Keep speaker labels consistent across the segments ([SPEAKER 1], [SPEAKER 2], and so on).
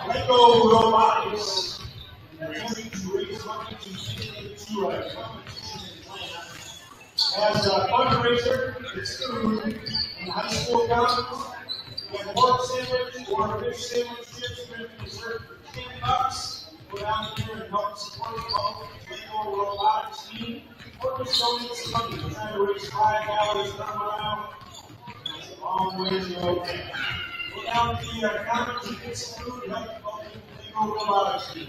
[SPEAKER 1] Lego robotics attempting to raise money to a competition plan. As a fundraiser, it's food in high school counties. We have pork sandwich or fish sandwich, chips, and dessert for $10. Go down here and help support the local Lego robotics team. Or just donate some money. We're trying to raise $5 come around. It's a long way to go. Go down to the counter to get some food and help the Lego robotics team.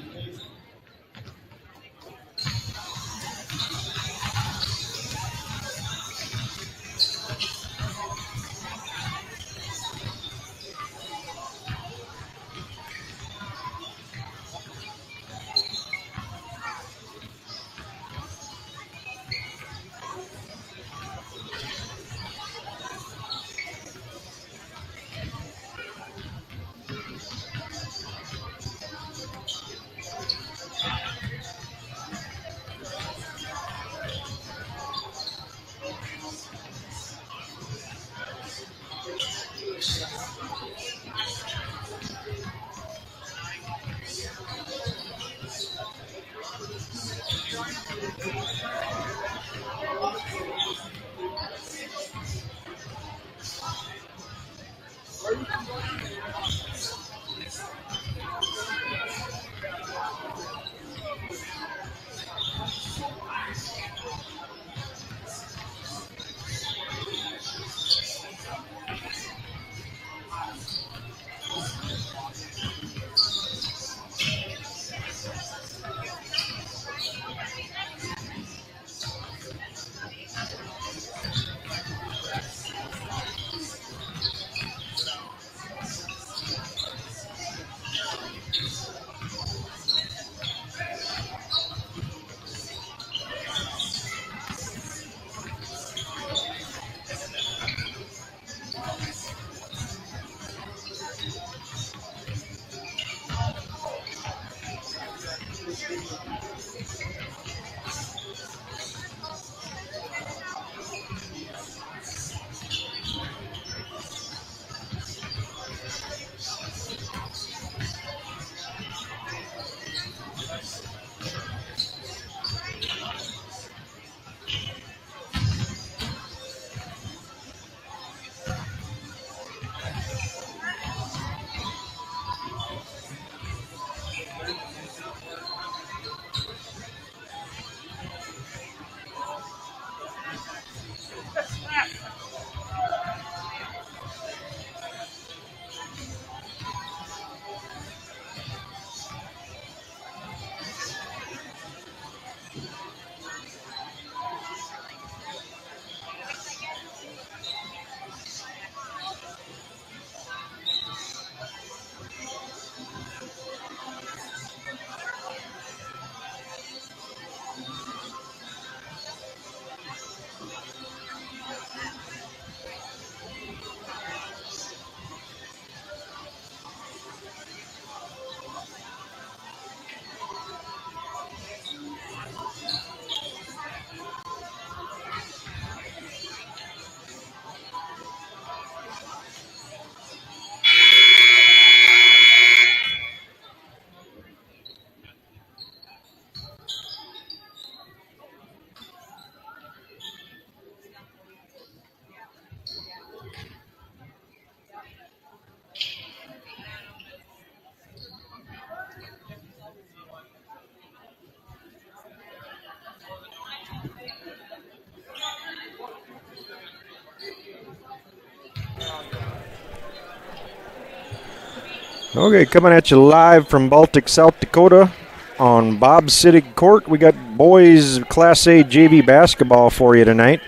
[SPEAKER 2] Okay, coming at you live from Baltic, South Dakota on Bob Sittig Court. We got boys Class A JV basketball for you tonight.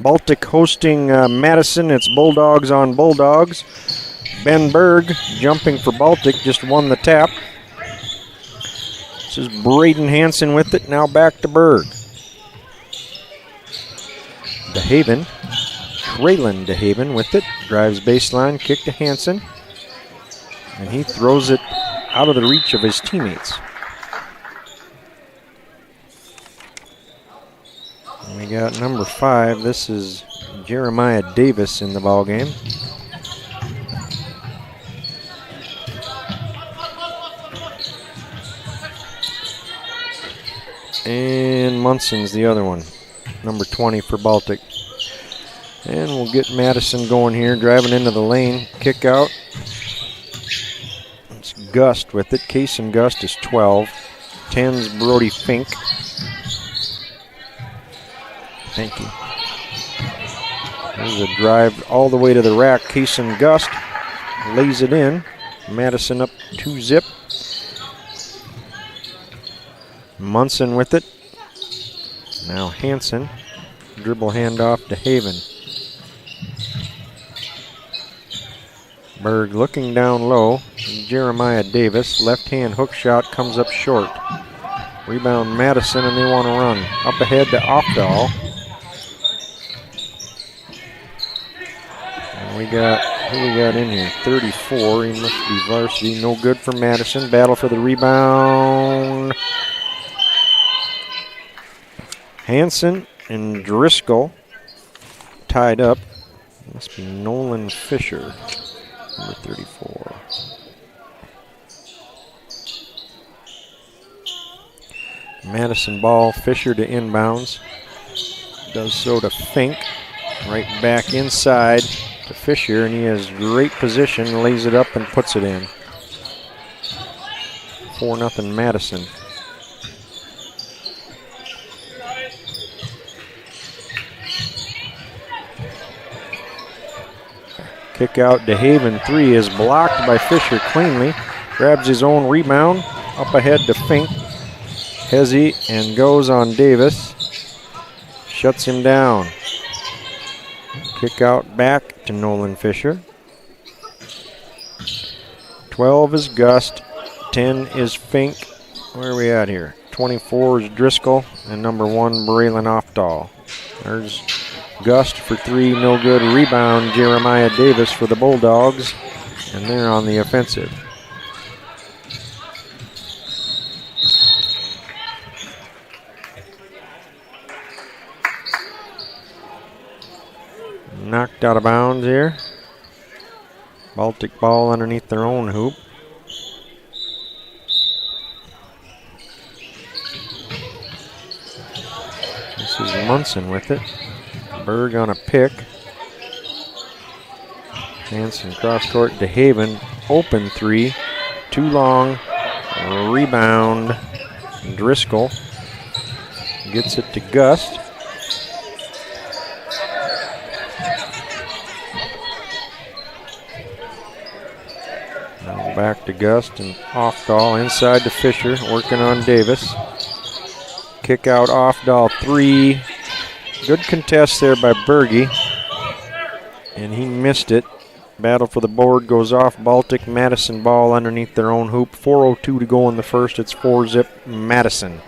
[SPEAKER 2] Baltic hosting Madison. It's Bulldogs on Bulldogs. Ben Berg jumping for Baltic, just won the tap. This is Braden Hansen with it, now back to Berg. DeHaven, Traylon DeHaven with it, drives baseline, kick to Hansen. And he throws it out of the reach of his teammates. And we got number 5. This is Jeremiah Davis in the ballgame. And Munson's the other one, number 20 for Baltic. And we'll get Madison going here, driving into the lane, kick out. Gust with it. Kaysen Gust is 12. 10's Brody Fink. Thank you. There's a drive all the way to the rack. Kaysen Gust lays it in. Madison up 2-zip. Munson with it. Now Hansen. Dribble handoff to Haven. Berg looking down low. Jeremiah Davis, left-hand hook shot comes up short. Rebound Madison, and they want to run. Up ahead to Opdahl. And who we got in here? 34, he must be varsity. No good for Madison. Battle for the rebound. Hansen and Driscoll tied up. Must be Nolan Fisher. Number 34. Madison ball, Fisher to inbounds. Does so to Fink. Right back inside to Fisher, and he has great position, lays it up and puts it in. 4-0 Madison. Kick out DeHaven, 3 is blocked by Fisher cleanly. Grabs his own rebound, up ahead to Fink. Hezzy and goes on Davis. Shuts him down. Kick out back to Nolan Fisher. 12 is Gust. 10 is Fink. Where are we at here? 24 is Driscoll. And number 1, Braylon Opdahl. There's Gust for 3, no good. Rebound, Jeremiah Davis for the Bulldogs. And they're on the offensive. knocked out of bounds here. Baltic ball underneath their own hoop. This is Munson with it. Berg on a pick. Hansen cross court to Haven. Open three. Too long. Rebound. Driscoll gets it to Gust. Now back to Gust and Offdahl inside to Fisher, working on Davis. Kick out Offdahl, three. Good contest there by Berge, and he missed it. Battle for the board goes off. Baltic. Madison ball underneath their own hoop. 4:02 to go in the first. It's 4-zip Madison.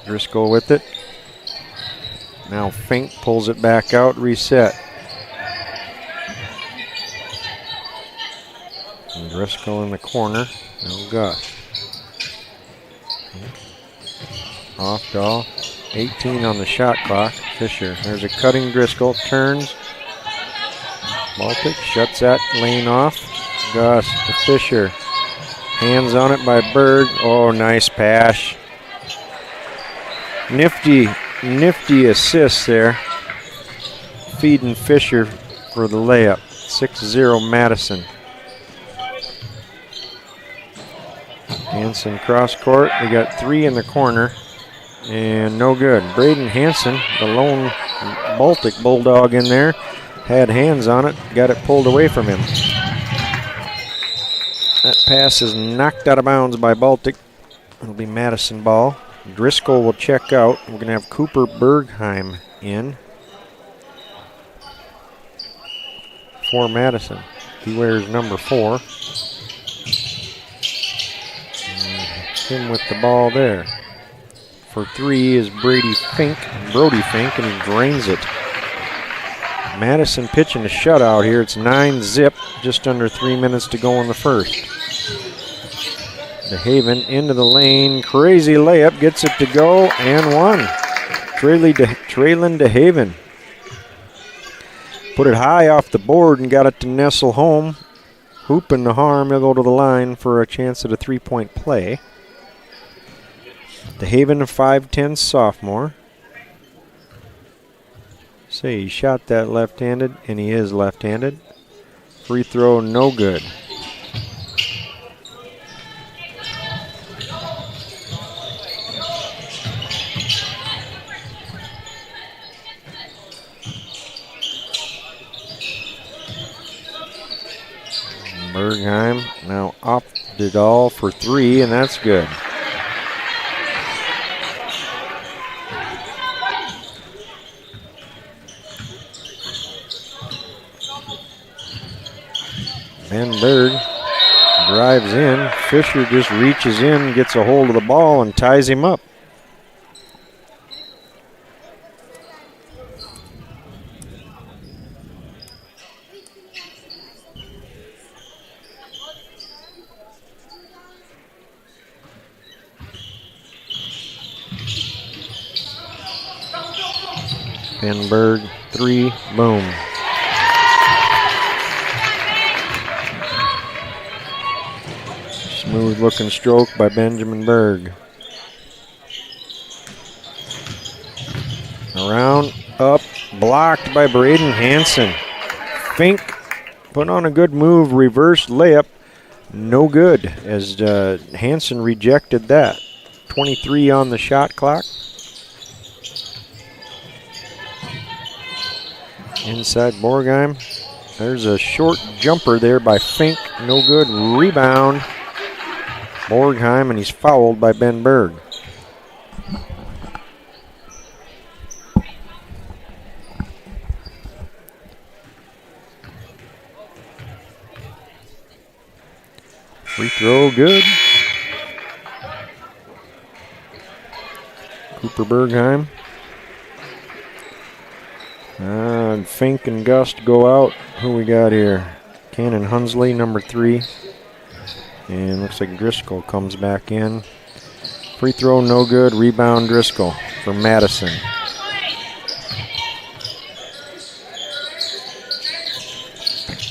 [SPEAKER 2] Driscoll with it. Now Fink pulls it back out. Reset. And Driscoll in the corner. No Gus. Offdahl. 18 on the shot clock. Fisher. There's a cutting Driscoll. Turns. Baltic shuts that lane off. Gus to Fisher. Hands on it by Berg. Oh, nice pass. Nifty assist there. Feeding Fisher for the layup. 6-0 Madison. Hansen cross court. We got three in the corner. And no good. Braden Hansen, the lone Baltic Bulldog in there, had hands on it, got it pulled away from him. That pass is knocked out of bounds by Baltic. It'll be Madison ball. Driscoll will check out. We're going to have Cooper Bergheim in for Madison. He wears number 4. And him with the ball there. For 3 is Brody Fink, and he drains it. Madison pitching a shutout here. It's 9-zip, just under 3 minutes to go in the first. DeHaven into the lane, crazy layup, gets it to go, and one. Traylon DeHaven. Put it high off the board and got it to nestle home. Hooping the harm, he'll go to the line for a chance at a 3-point play. DeHaven, a 5'10" sophomore. Say he shot that left-handed, and he is left-handed. Free throw, no good. Bergheim now opted all for 3, and that's good. Ben Berg drives in. Fisher just reaches in, gets a hold of the ball, and ties him up. Ben Berg, 3, boom. Smooth looking stroke by Benjamin Berg. Around, up, blocked by Braden Hansen. Fink put on a good move, reverse layup, no good as Hansen rejected that. 23 on the shot clock. Inside Borgheim. There's a short jumper there by Fink, no good, rebound. Borgheim, and he's fouled by Ben Berg. Free throw, good. Cooper Bergheim. And Fink and Gust go out. Who we got here? Cannon Hunsley, number 3. And looks like Driscoll comes back in. Free throw, no good. Rebound, Driscoll for Madison.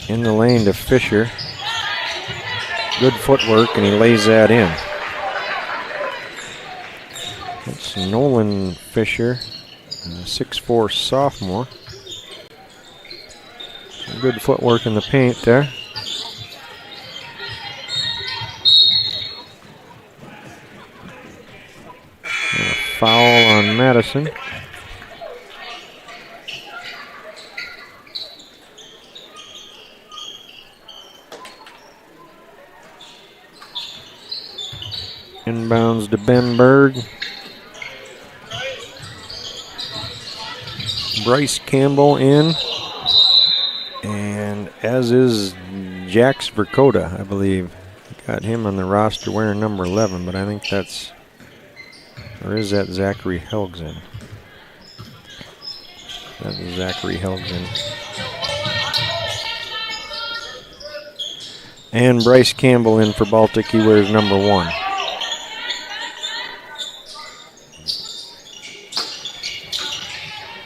[SPEAKER 2] In the lane to Fisher. Good footwork, and he lays that in. It's Nolan Fisher, 6'4" sophomore. Some good footwork in the paint there. And a foul on Madison. Inbounds to Ben Berg. Bryce Campbell in. And as is Jax Verkota, I believe. Got him on the roster wearing number 11, but I think that's, or is that Zachary Helgsen? That's Zachary Helgsen. And Bryce Campbell in for Baltic, he wears number 1.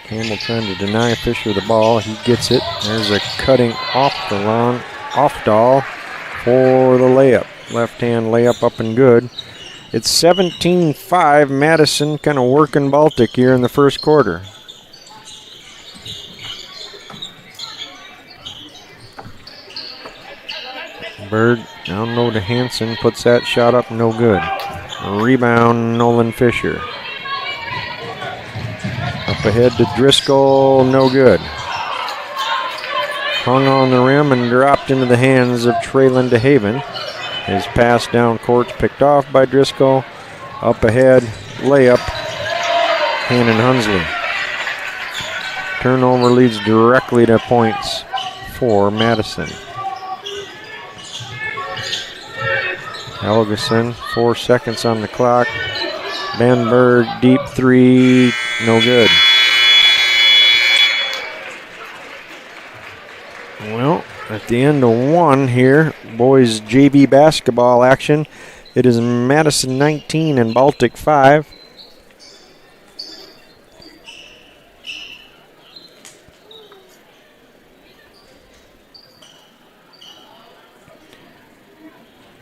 [SPEAKER 2] Campbell trying to deny Fisher the ball. He gets it. There's a cutting off the lawn. Off-Dahl for the layup. Left-hand layup up and good. It's 17-5. Madison kind of working Baltic here in the first quarter. Berg down low to Hansen. Puts that shot up. No good. Rebound Nolan Fisher. Up ahead to Driscoll, no good. Hung on the rim and dropped into the hands of Traylon DeHaven. His pass down court's picked off by Driscoll. Up ahead, layup, Hannon Hunsley. Turnover leads directly to points for Madison. Helgeson, 4 seconds on the clock. Ben Berg, deep 3, no good. Well, at the end of 1 here, boys JV basketball action. It is Madison 19 and Baltic 5.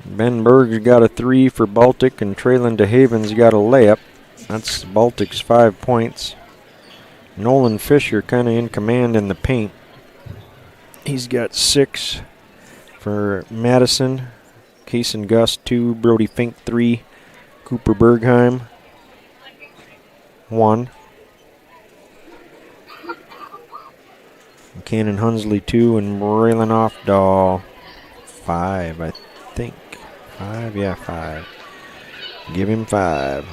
[SPEAKER 2] Ben Berg's got a 3 for Baltic, and Traylon DeHaven's got a layup. That's Baltic's 5 points. Nolan Fisher kind of in command in the paint. He's got 6 for Madison. Kaysen Gus 2, Brody Fink 3, Cooper Bergheim 1. Cannon Hunsley 2, and Braylon Off-Dahl 5, I think. 5, yeah, 5. Give him 5.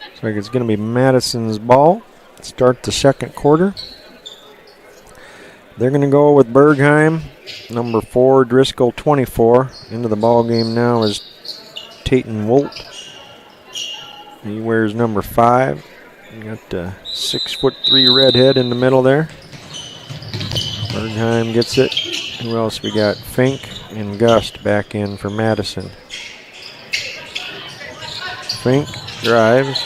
[SPEAKER 2] Looks like it's going to be Madison's ball. Start the second quarter. They're going to go with Bergheim, number 4, Driscoll 24. Into the ball game now is Tayton Wolt. He wears number 5. You got the 6'3" redhead in the middle there. Bergheim gets it. Who else we got? Fink and Gust back in for Madison. Fink drives.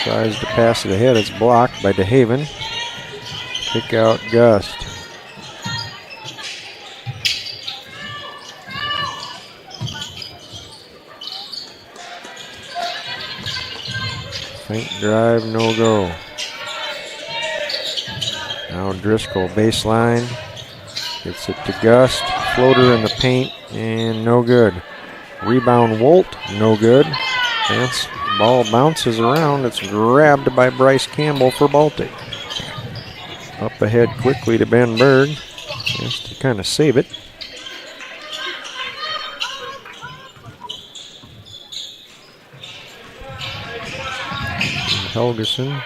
[SPEAKER 2] Tries to pass it ahead. It's blocked by DeHaven. Kick out Gust. Fink drive, no go. Now Driscoll baseline. Gets it to Gust. Floater in the paint and no good. Rebound Wolt, no good. Ball bounces around. It's grabbed by Bryce Campbell for Baltic. Up ahead quickly to Ben Berg. Just to kind of save it. Helgeson.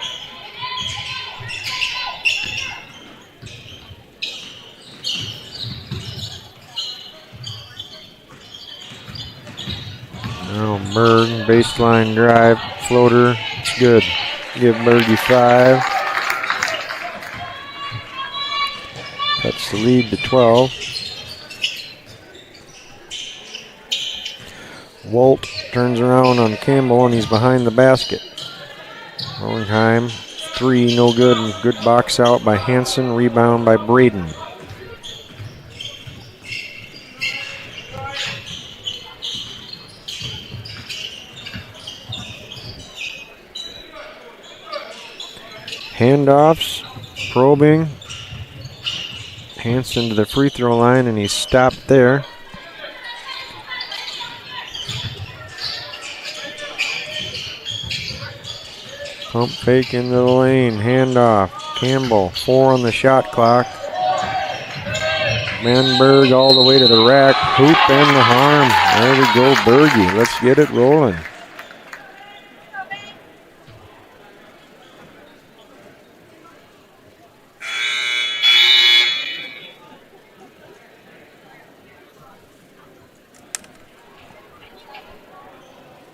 [SPEAKER 2] Berg, baseline drive, floater, it's good. Give Bergie 5. Cuts the lead to 12. Walt turns around on Campbell and he's behind the basket. Rosenheim, 3, no good, and good box out by Hansen, rebound by Braden. Handoffs, probing. Hansen to the free throw line and he's stopped there. Pump fake into the lane, handoff. Campbell, 4 on the shot clock. Manberg all the way to the rack, hoop and the harm. There we go, Bergie. Let's get it rolling.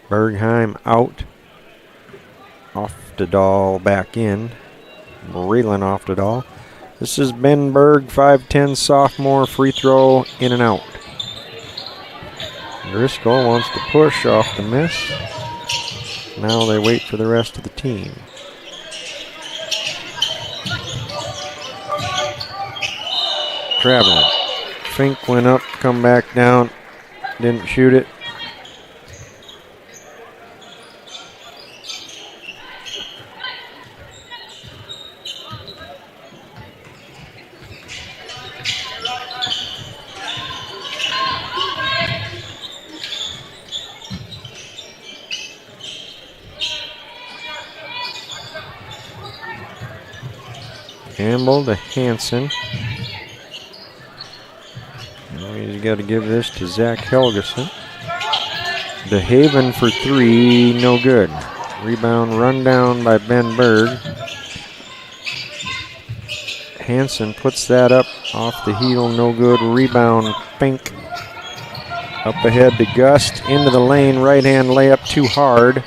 [SPEAKER 2] Bergheim out. Oftedal back in. Breland Oftedal. This is Ben Berg, 5'10", sophomore, free throw, in and out. Driscoll wants to push off the miss. Now they wait for the rest of the team. Traveling. Fink went up, come back down, didn't shoot it. Campbell to Hansen. Now he's got to give this to Zach Helgeson. DeHaven for 3, no good. Rebound run down by Ben Berg. Hansen puts that up off the heel, no good. Rebound, Fink. Up ahead to Gust, into the lane, right hand layup too hard.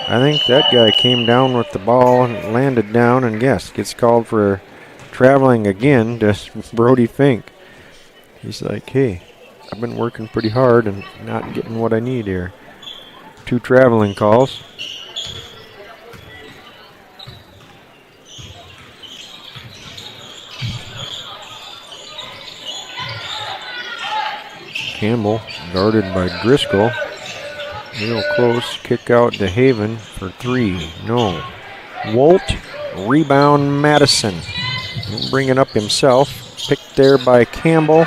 [SPEAKER 2] I think that guy came down with the ball and landed down, and yes, gets called for traveling again to Brody Fink. He's like, hey, I've been working pretty hard and not getting what I need here. 2 traveling calls. Campbell guarded by Driscoll. Real close, kick out to Haven for 3, no. Wolt, rebound Madison. He'll bring it up himself, picked there by Campbell.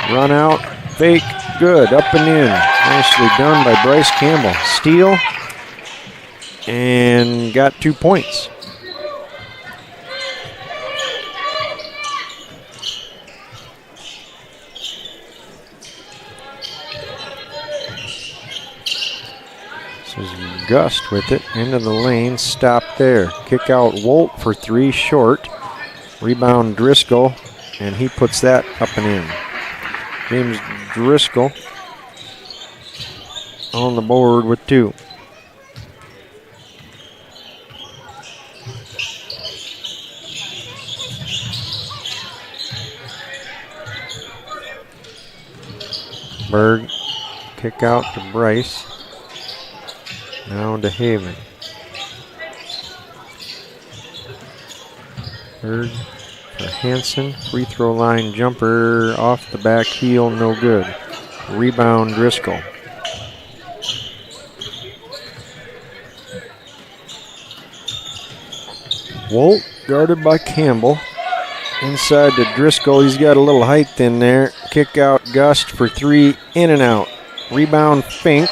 [SPEAKER 2] Run out, fake, good, up and in. Nicely done by Bryce Campbell. Steal, and got 2 points. Gust with it, into the lane, stop there. Kick out Wolt for 3, short. Rebound Driscoll, and he puts that up and in. James Driscoll on the board with 2. Berg, kick out to Bryce. Now to Haven. Berg for Hansen. Free throw line jumper off the back heel, no good. Rebound Driscoll. Wolt guarded by Campbell. Inside to Driscoll. He's got a little height in there. Kick out Gust for 3, in and out. Rebound Fink.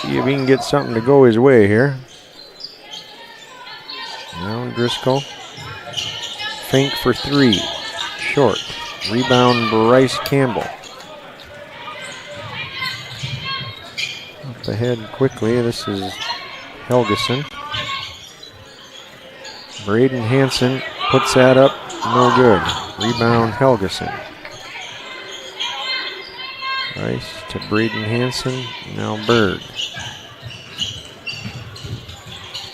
[SPEAKER 2] See if he can get something to go his way here. Now Driscoll. Fink for 3. Short. Rebound Bryce Campbell. Up ahead quickly. This is Helgeson. Braden Hansen puts that up. No good. Rebound Helgeson. Rice to Braden Hansen. Now Berg.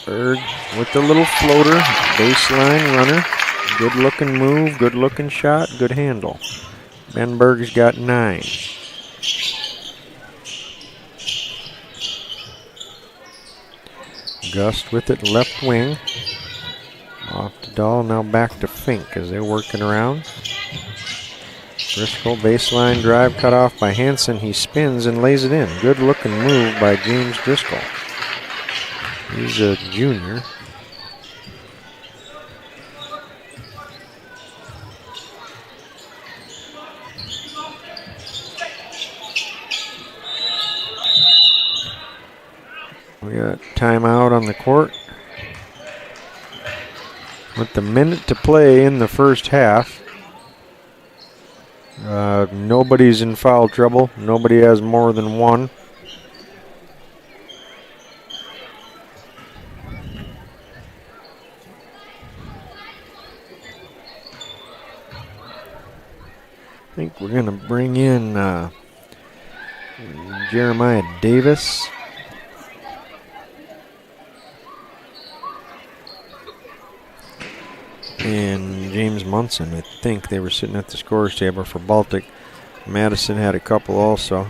[SPEAKER 2] Berg with the little floater. Baseline runner. Good looking move. Good looking shot. Good handle. Ben Berg's got 9. Gust with it, left wing. Off to Dahl, now back to Fink as they're working around. Driscoll, baseline drive cut off by Hansen. He spins and lays it in. Good looking move by James Driscoll. He's a junior. We got timeout on the court. With the minute to play in the first half. Nobody's in foul trouble. Nobody has more than 1. I think we're going to bring in Jeremiah Davis. And James Munson. I think they were sitting at the scorer's table for Baltic. Madison had a couple also.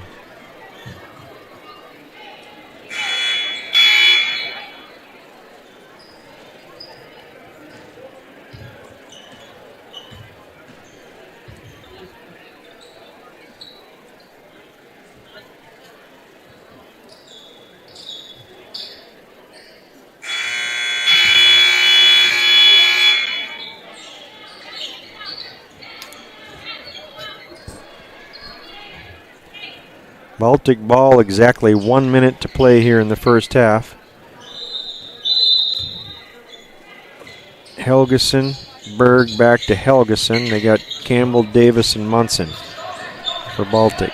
[SPEAKER 2] Baltic ball, exactly 1 minute to play here in the first half. Helgeson, Berg back to Helgeson. They got Campbell, Davis, and Munson for Baltic.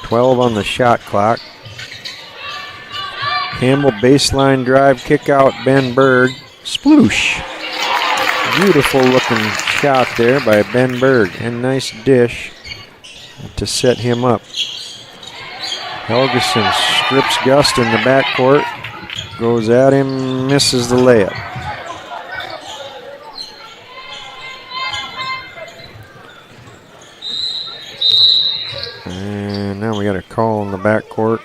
[SPEAKER 2] 12 on the shot clock. Campbell, baseline drive, kick out, Ben Berg. Sploosh. Beautiful looking shot there by Ben Berg. And nice dish to set him up. Helgeson strips Gust in the backcourt. Goes at him, misses the layup. And now we got a call in the backcourt.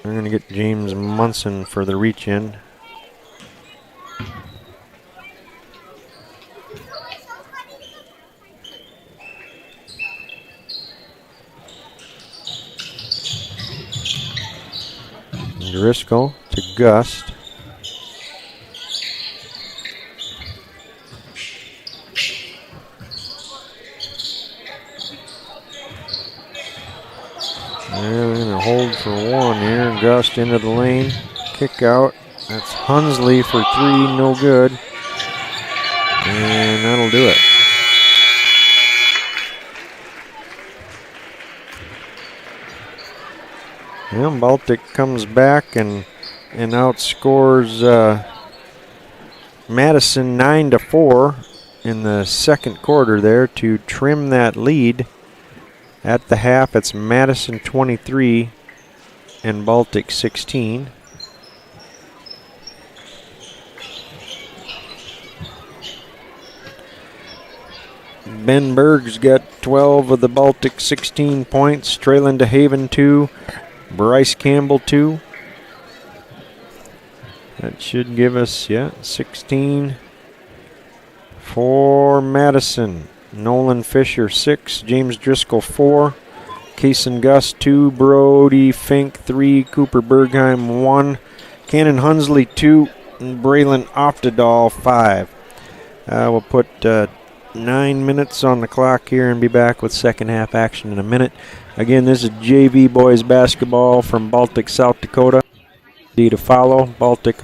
[SPEAKER 2] We're going to get James Munson for the reach in. Driscoll to Gust. They're going to hold for 1 here. Gust into the lane. Kick out. That's Hunsley for 3. No good. And that'll do it. And Baltic comes back and outscores Madison 9-4 in the second quarter there to trim that lead. At the half, it's Madison 23 and Baltic 16. Ben Berg's got 12 of the Baltic 16 points. Traylon DeHaven 2. Bryce Campbell 2. That should give us, 16 for Madison. Nolan Fisher 6, James Driscoll 4, Kaysen Gust 2, Brody Fink 3, Cooper Bergheim 1, Cannon Hunsley 2, and Braylon Oftedal 5. We'll put 9 minutes on the clock here and be back with second half action in a minute. Again, this is JV boys basketball from Baltic, South Dakota. To follow Baltic.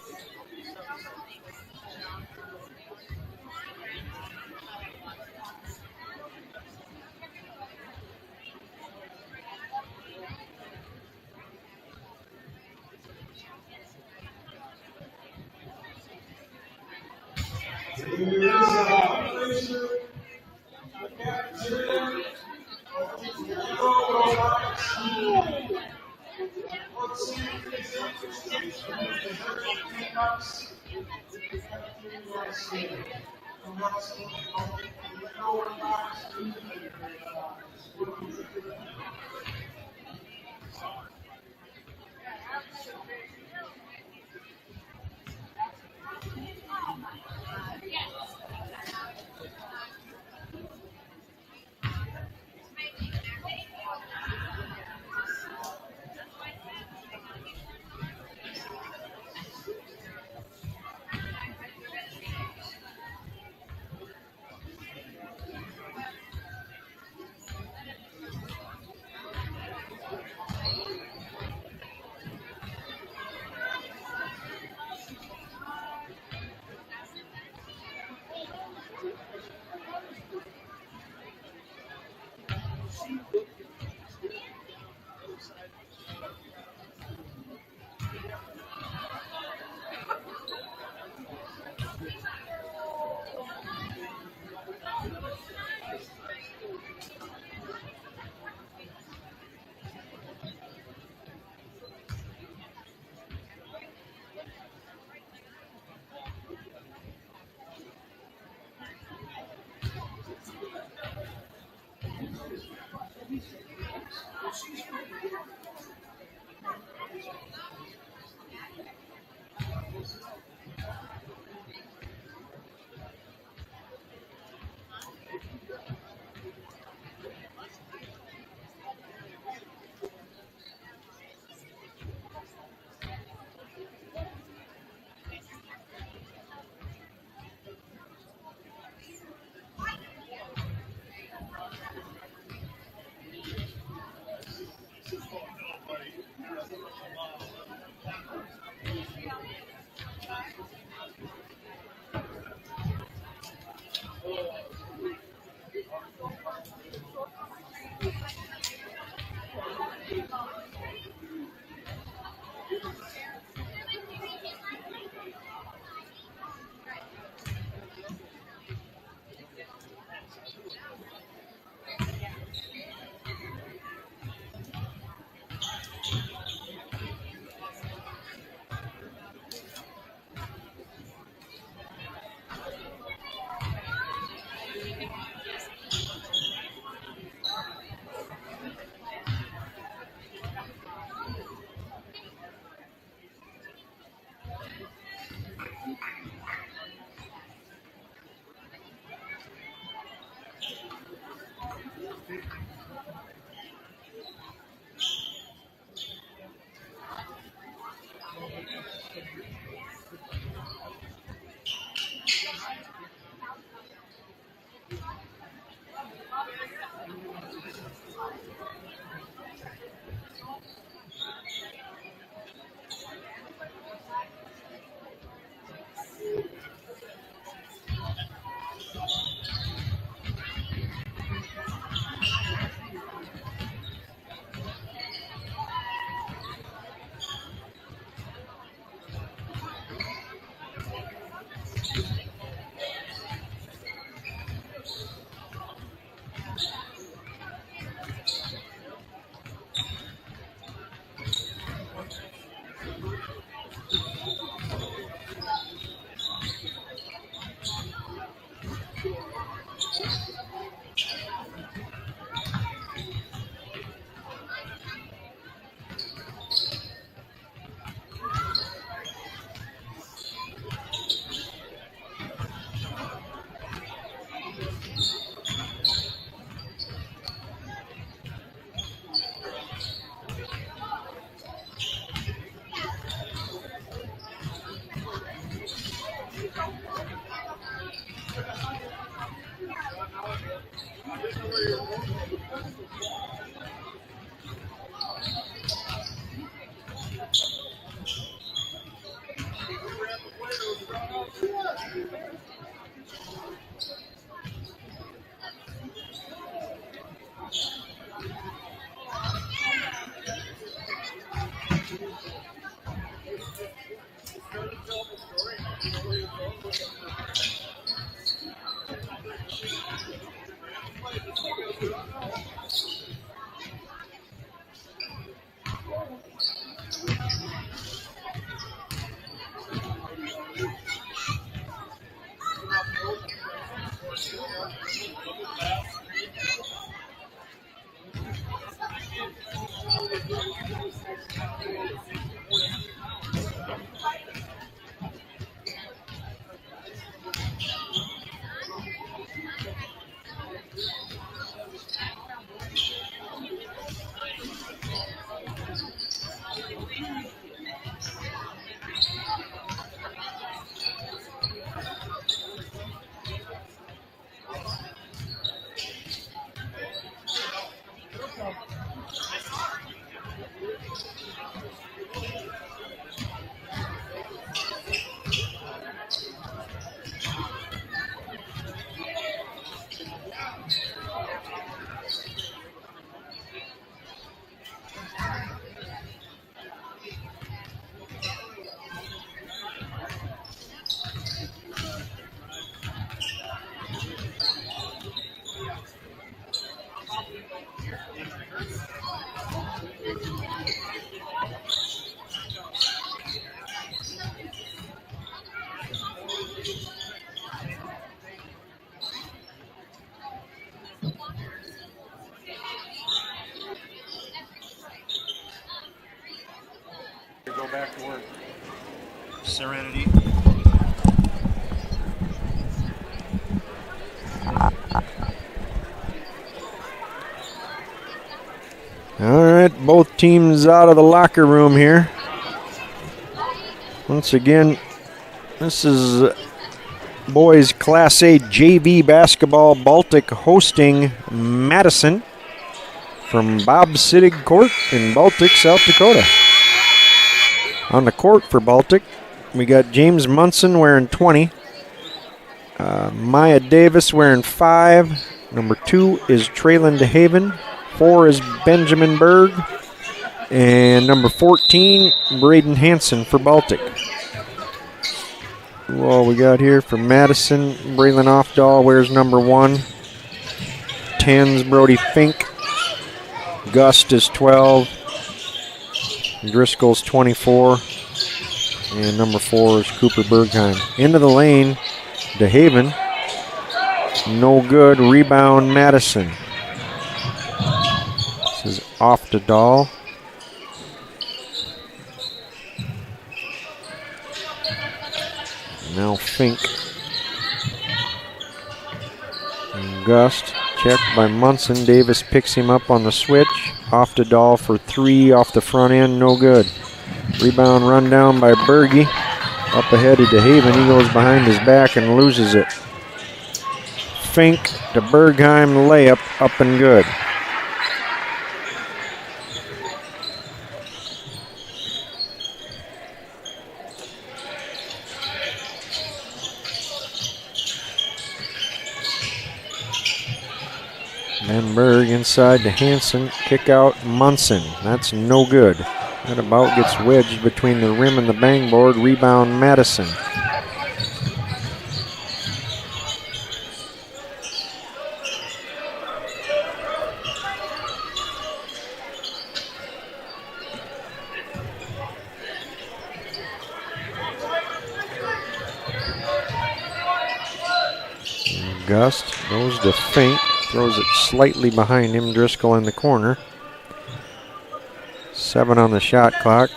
[SPEAKER 2] Serenity. All right, both teams out of the locker room here. Once again, this is boys Class A JV basketball. Baltic hosting Madison from Bob City Court in Baltic, South Dakota. On the court for Baltic, we got James Munson wearing 20. Maya Davis wearing 5. Number 2 is Traylon DeHaven. 4 is Benjamin Berg. And number 14, Braden Hansen for Baltic. Who all we got here for Madison? Braylon Offdahl wears number 1. 10's Brody Fink. Gust is 12. Driscoll's 24. And number 4 is Cooper Bergheim. Into the lane, DeHaven. No good. Rebound, Madison. This is off to Dahl. Now Fink. And Gust. Checked by Munson. Davis picks him up on the switch. Off to Dahl for 3 off the front end. No good. Rebound run down by Berge. Up ahead to DeHaven. He goes behind his back and loses it. Fink to Bergheim. Layup up and good. Berg inside to Hansen, kick out Munson. That's no good. That about gets wedged between the rim and the bang board. Rebound Madison. Gust goes to Fink. Throws it slightly behind him. Driscoll in the corner. 7 on the shot clock.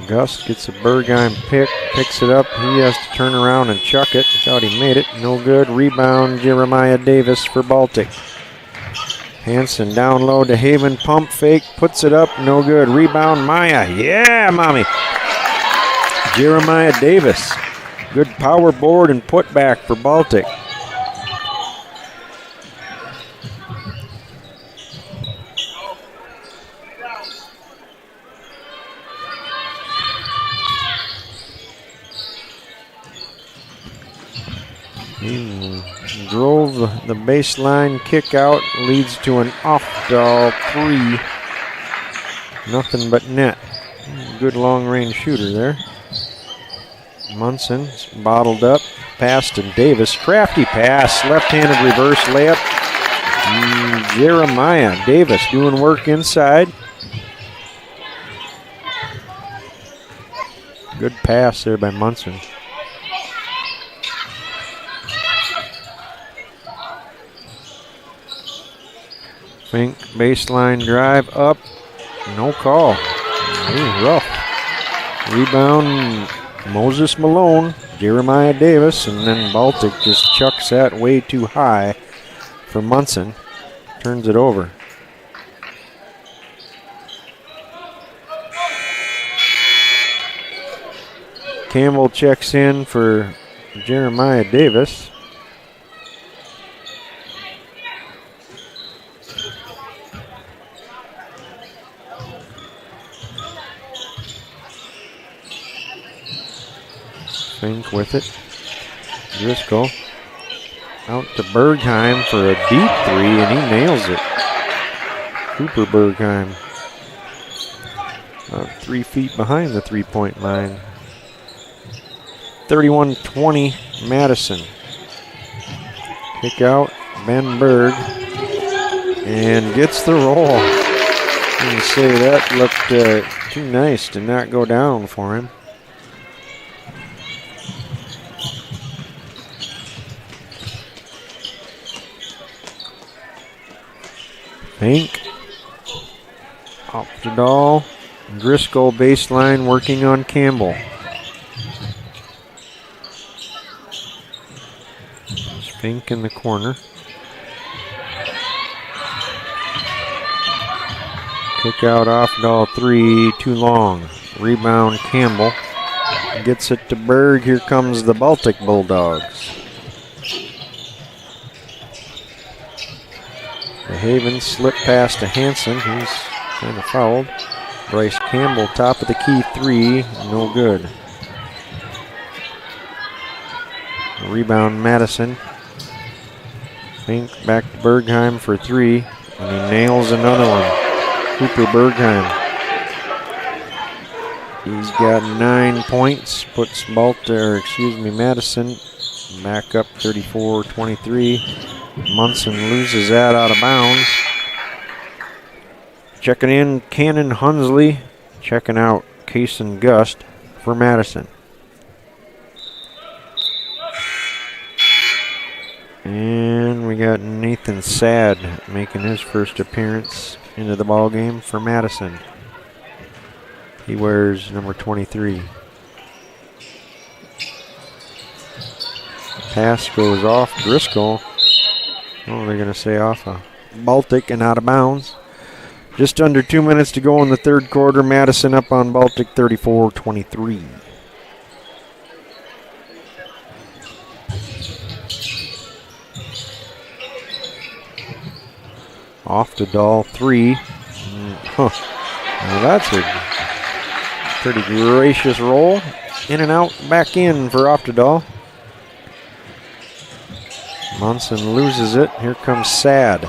[SPEAKER 2] Gust gets a Bergheim pick. Picks it up. He has to turn around and chuck it. Thought he made it. No good. Rebound Jeremiah Davis for Baltic. Hansen down low to Haven. Pump fake. Puts it up. No good. Rebound Maya. Yeah, mommy. Jeremiah Davis. Good power board and put back for Baltic. Drove the baseline, kick out, leads to an Offdahl 3. Nothing but net. Good long range shooter there. Munson's bottled up, pass to Davis. Crafty pass, left-handed reverse layup. Jeremiah Davis doing work inside. Good pass there by Munson. Fink baseline drive up, no call. Ooh, rough. Rebound Moses Malone, Jeremiah Davis, and then Baltic just chucks that way too high for Munson. Turns it over. Campbell checks in for Jeremiah Davis. Fink with it. Driscoll out to Bergheim for a deep 3, and he nails it. Cooper Bergheim. About 3 feet behind the three-point line. 31-20 Madison. Kick out, Ben Berg, and gets the roll. I'm going to say that looked too nice to not go down for him. Fink. Off to Dahl. Driscoll baseline working on Campbell. Fink in the corner. Kick out Offdahl 3, too long. Rebound Campbell. Gets it to Berg. Here comes the Baltic Bulldogs. The Havens slip pass to Hansen. He's kind of fouled. Bryce Campbell, top of the key 3, no good. Rebound Madison. Fink back to Bergheim for 3, and he nails another one. Cooper Bergheim. He's got 9 points, puts Madison back up 34-23. Munson loses that out of bounds. Checking in, Cannon Hunsley. Checking out, Kaysen Gust for Madison. And we got Nathan Sad making his first appearance into the ball game for Madison. He wears number 23. Pass goes off Driscoll. Oh, they're going to say off a Baltic and out of bounds. Just under 2 minutes to go in the third quarter. Madison up on Baltic 34-23. Offdahl 3. Now that's a pretty gracious roll. In and out, back in for Offdahl. Munson loses it. Here comes Sad.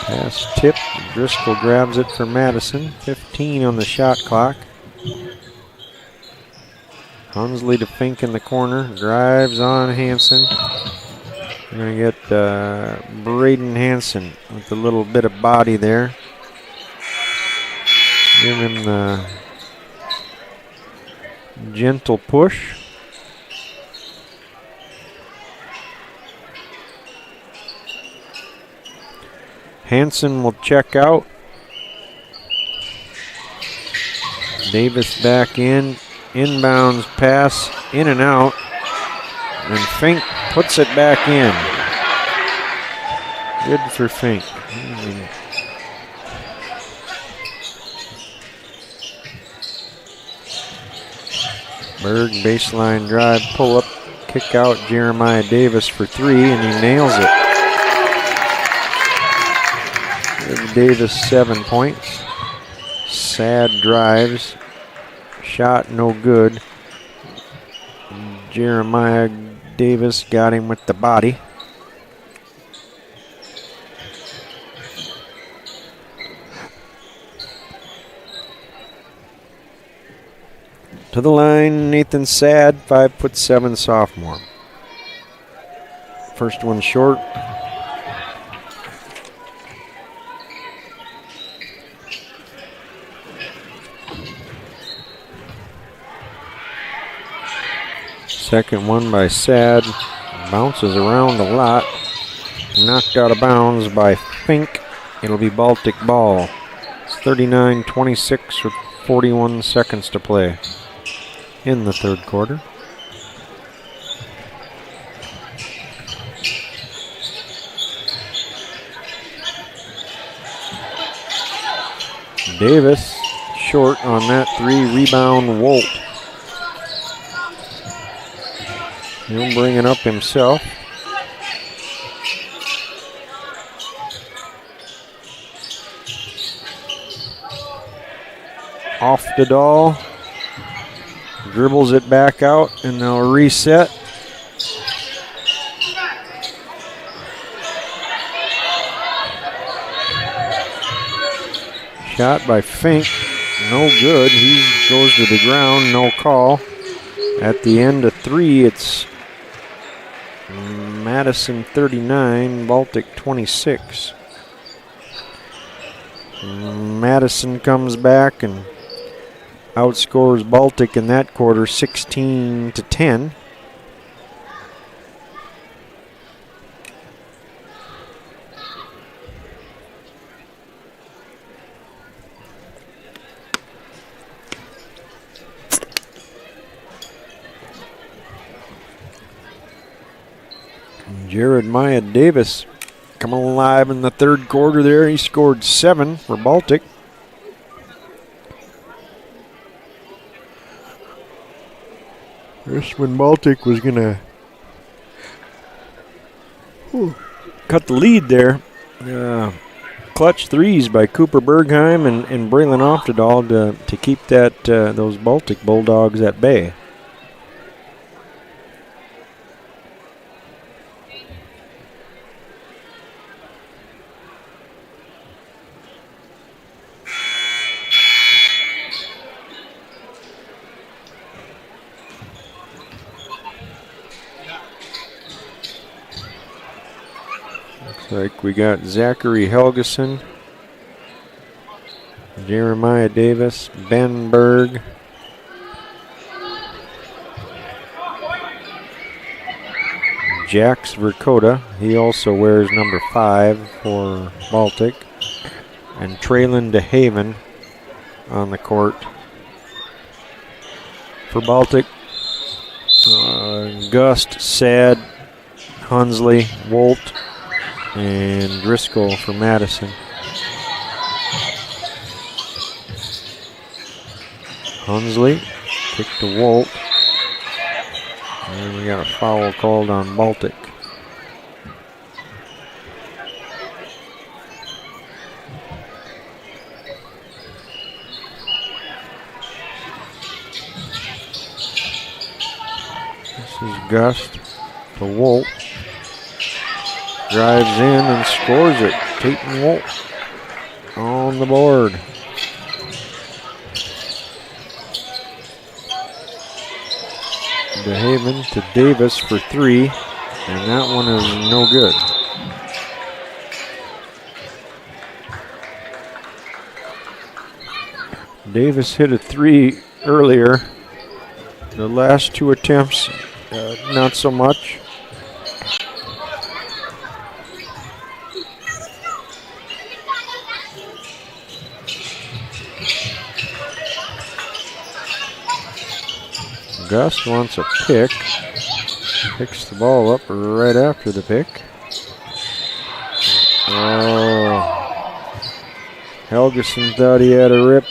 [SPEAKER 2] Pass tip. Driscoll grabs it for Madison. 15 on the shot clock. Hunsley to Fink in the corner. Drives on Hansen. We're going to get Braden Hansen with a little bit of body there. Give him the gentle push. Hansen will check out. Davis back in. Inbounds pass, in and out. And Fink puts it back in. Good for Fink. Berg baseline drive, pull up, kick out Jeremiah Davis for 3, and he nails it. Give Davis 7 points. Sad drives. Shot no good. Jeremiah Davis got him with the body. To the line, Nathan Sad, 5'7" sophomore. First one short. Second one by Sad. Bounces around a lot. Knocked out of bounds by Fink. It'll be Baltic ball. It's 39-26 with 41 seconds to play in the third quarter. Davis short on that 3. Rebound Wolt. He'll bring it up himself. Offdahl dribbles it back out, and they'll reset. Shot by Fink, no good. He goes to the ground, no call. At the end of 3, it's Madison 39, Baltic 26. Madison comes back and outscores Baltic in that quarter 16-10. Jeremiah Davis coming alive in the third quarter there. He scored 7 for Baltic. Just when Baltic was going to cut the lead there. Clutch threes by Cooper Bergheim and Braylon Oftedal to keep that those Baltic Bulldogs at bay. Like we got Zachary Helgeson, Jeremiah Davis, Ben Berg, Jax Verkota. He also wears number 5 for Baltic, and Traylon DeHaven on the court for Baltic. Gust, Sad, Hunsley, Wolt, and Driscoll for Madison. Hunsley, kick to Wolt. And we got a foul called on Baltic. This is Gust to Wolt. Drives in and scores it. Peyton Wolt on the board. DeHaven to Davis for 3, and that one is no good. Davis hit a 3 earlier. The last 2 attempts, not so much. Gus wants a pick. Picks the ball up right after the pick. Oh. Helgeson thought he had a rip.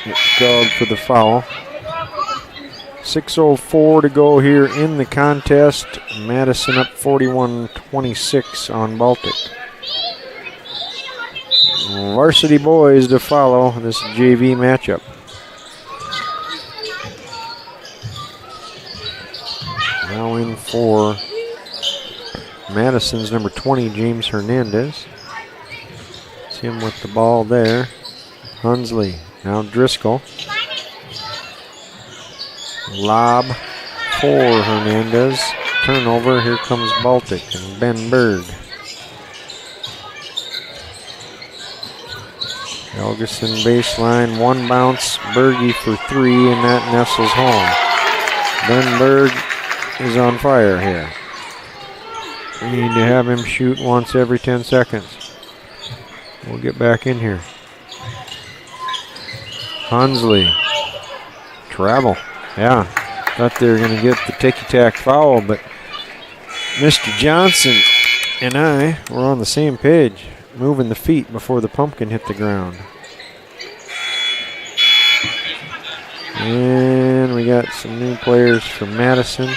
[SPEAKER 2] It's called for the foul. 6:04 to go here in the contest. Madison up 41-26 on Baltic. Varsity boys to follow this JV matchup. Now in for Madison's number 20, James Hernandez. It's him with the ball there. Hunsley, now Driscoll. Lob for Hernandez. Turnover, here comes Baltic and Ben Berg. Helgeson baseline, 1 bounce, Berge for 3, and that nestles home. Ben Berg is on fire here. We need to have him shoot once every 10 seconds. We'll get back in here. Hunsley. Travel. Yeah. Thought they were going to get the ticky-tack foul, but Mr. Johnson and I were on the same page, moving the feet before the pumpkin hit the ground. And we got some new players from Madison.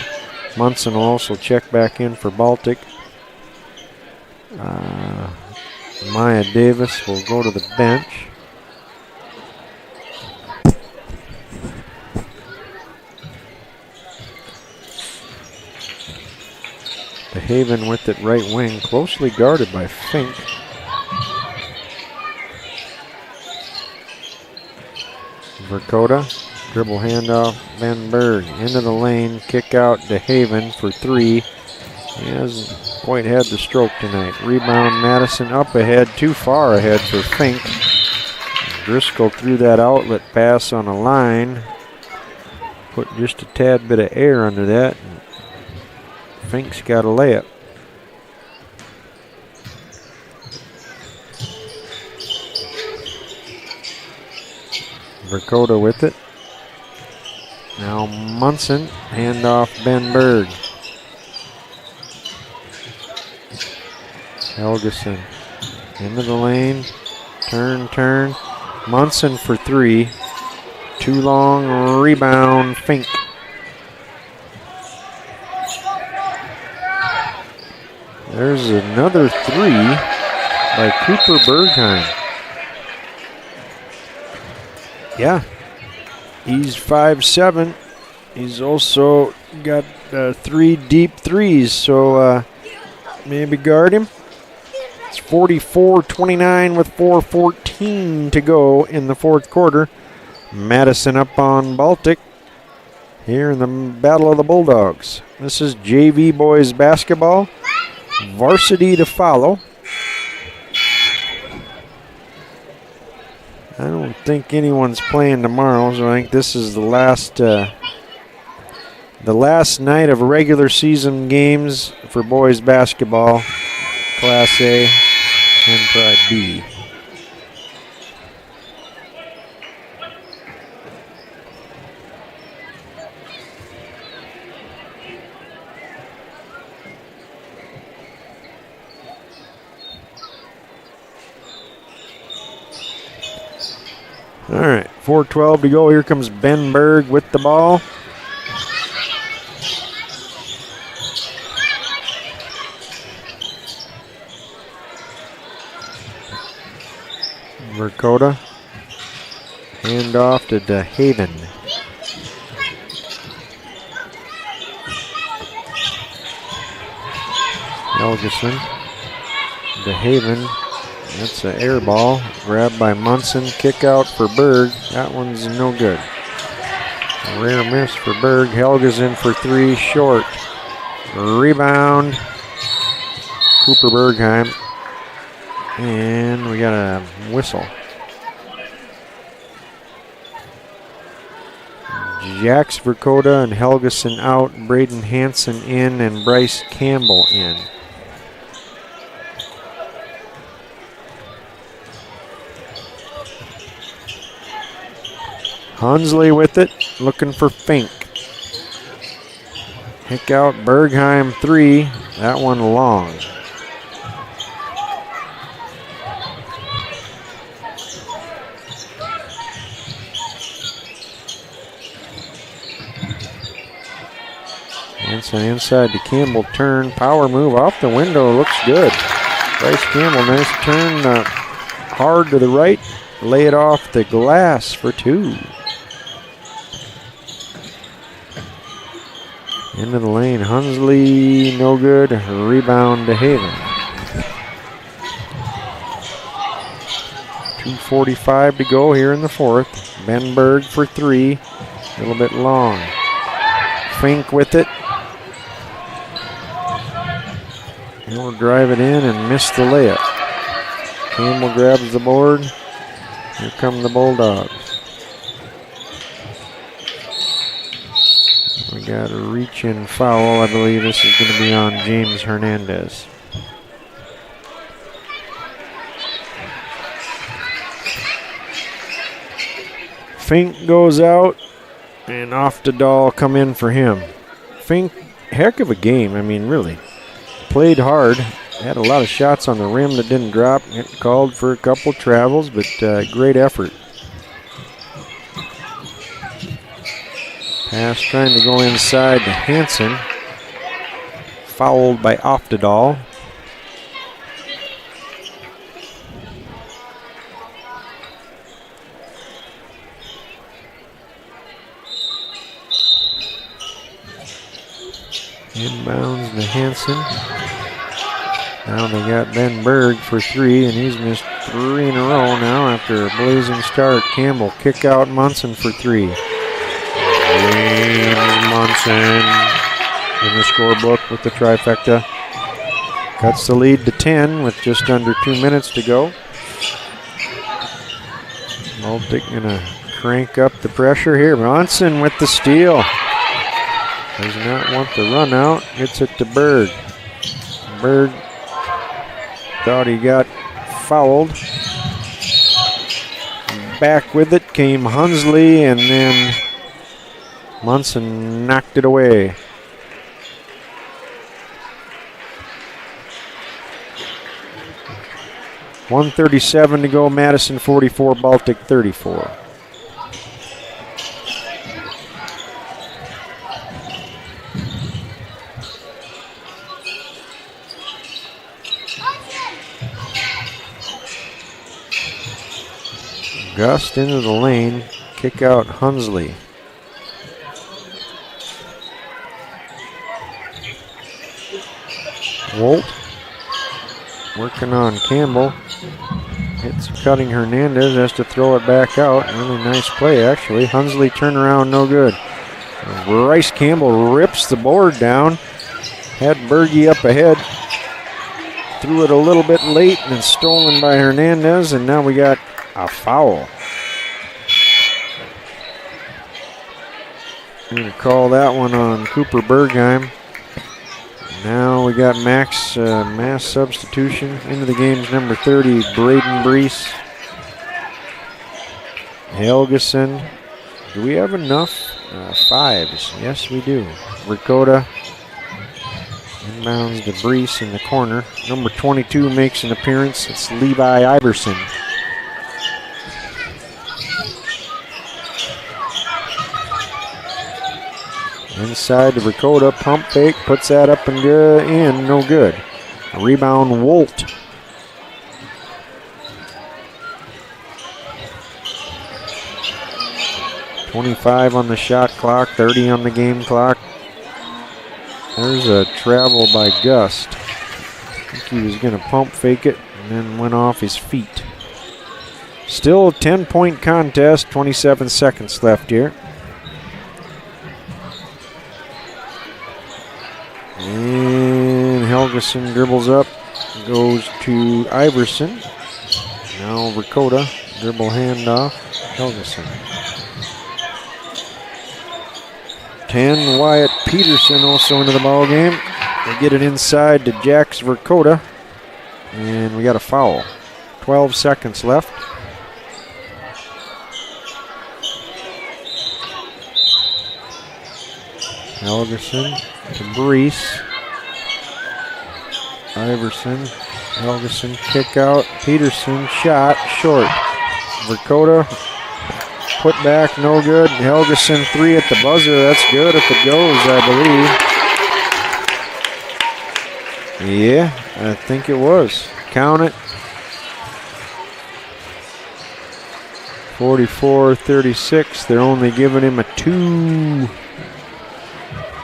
[SPEAKER 2] Munson will also check back in for Baltic. Maya Davis will go to the bench. DeHaven with it right wing, closely guarded by Fink. Verkota, dribble handoff, Ben Berg into the lane, kick out DeHaven for 3. He hasn't quite had the stroke tonight. Rebound, Madison up ahead, too far ahead for Fink. Driscoll threw that outlet pass on a line. Put just a tad bit of air under that. Fink's got a layup. Verkota with it. Now Munson, handoff Ben Berg. Helgeson into the lane. Turn. Munson for three. Too long, rebound, Fink. There's another three by Cooper Bergheim. Yeah, he's 5'7". He's also got 3 deep threes, so maybe guard him. It's 44-29 with 4:14 to go in the fourth quarter. Madison up on Baltic here in the Battle of the Bulldogs. This is JV boys basketball. Varsity to follow. I don't think anyone's playing tomorrow, so I think this is the last night of regular season games for boys basketball, Class A and probably B. All right, 4:12 to go. Here comes Ben Berg with the ball. Verkota. Hand off to DeHaven. Helgeson. DeHaven. That's an air ball. Grabbed by Munson. Kick out for Berg. That one's no good. A rare miss for Berg. Helgeson for three. Short. Rebound. Cooper Bergheim. And we got a whistle. Jax Verkota and Helgeson out. Braden Hansen in and Bryce Campbell in. Hunsley with it, looking for Fink. Kick out Bergheim three. That one long. Hansen inside to Campbell, turn, power move off the window, looks good. Bryce Campbell, nice turn, hard to the right, lay it off the glass for two. Into the lane, Hunsley, no good, rebound to Haven. 2:45 to go here in the fourth. Ben Berg for three, a little bit long. Fink with it. He'll drive it in and miss the layup. Campbell grabs the board. Here come the Bulldogs. We got a reach-in foul. I believe this is going to be on James Hernandez. Fink goes out, and Teveldahl come in for him. Fink, heck of a game. I mean, really. Played hard. Had a lot of shots on the rim that didn't drop. Called for a couple travels, but great effort. Pass trying to go inside to Hansen. Fouled by Teveldahl. Inbounds to Hansen. Now they got Ben Berg for three, and he's missed three in a row now after a blazing start. Campbell kick out Munson for three. And Munson in the scorebook with the trifecta. Cuts the lead to 10 with just under 2 minutes to go. Baltic gonna crank up the pressure here. Monson with the steal. Does not want the run out. Gets it to Berg. Berg thought he got fouled. Back with it came Hunsley, and then Munson knocked it away. .137 to go. Madison 44, Baltic 34. Gust into the lane, kick out Hunsley. Wolt working on Campbell. Hits Cutting Hernandez, has to throw it back out. Really nice play, actually. Hunsley turnaround, no good. Bryce Campbell rips the board down. Had Berge up ahead. Threw it a little bit late and it's stolen by Hernandez, and now we got a foul. I'm going to call that one on Cooper Bergheim. Now we got mass substitution. Into the game's number 30, Braden Brees. Helgeson. Do we have enough? 5s. Yes, we do. Ricotta. Inbounds to Brees in the corner. Number 22 makes an appearance. It's Levi Iverson. Inside to Ricotta, pump fake, puts that up and in, no good. Rebound, Wolt. .25 on the shot clock, 30 on the game clock. There's a travel by Gust. I think he was going to pump fake it and then went off his feet. Still a 10-point contest, 27 seconds left here. And Helgeson dribbles up, goes to Iverson. Now Ricotta, dribble handoff, Helgeson. 10, Wyatt Peterson also into the ball game. They get it inside to Jax Ricotta, and we got a foul. 12 seconds left. Helgeson to Brees. Iverson, Helgeson, kick out. Peterson, shot, short. Ricotta, put back, no good. Helgeson, 3 at the buzzer. That's good if it goes, I believe. Yeah, I think it was. Count it. 44-36. They're only giving him a 2.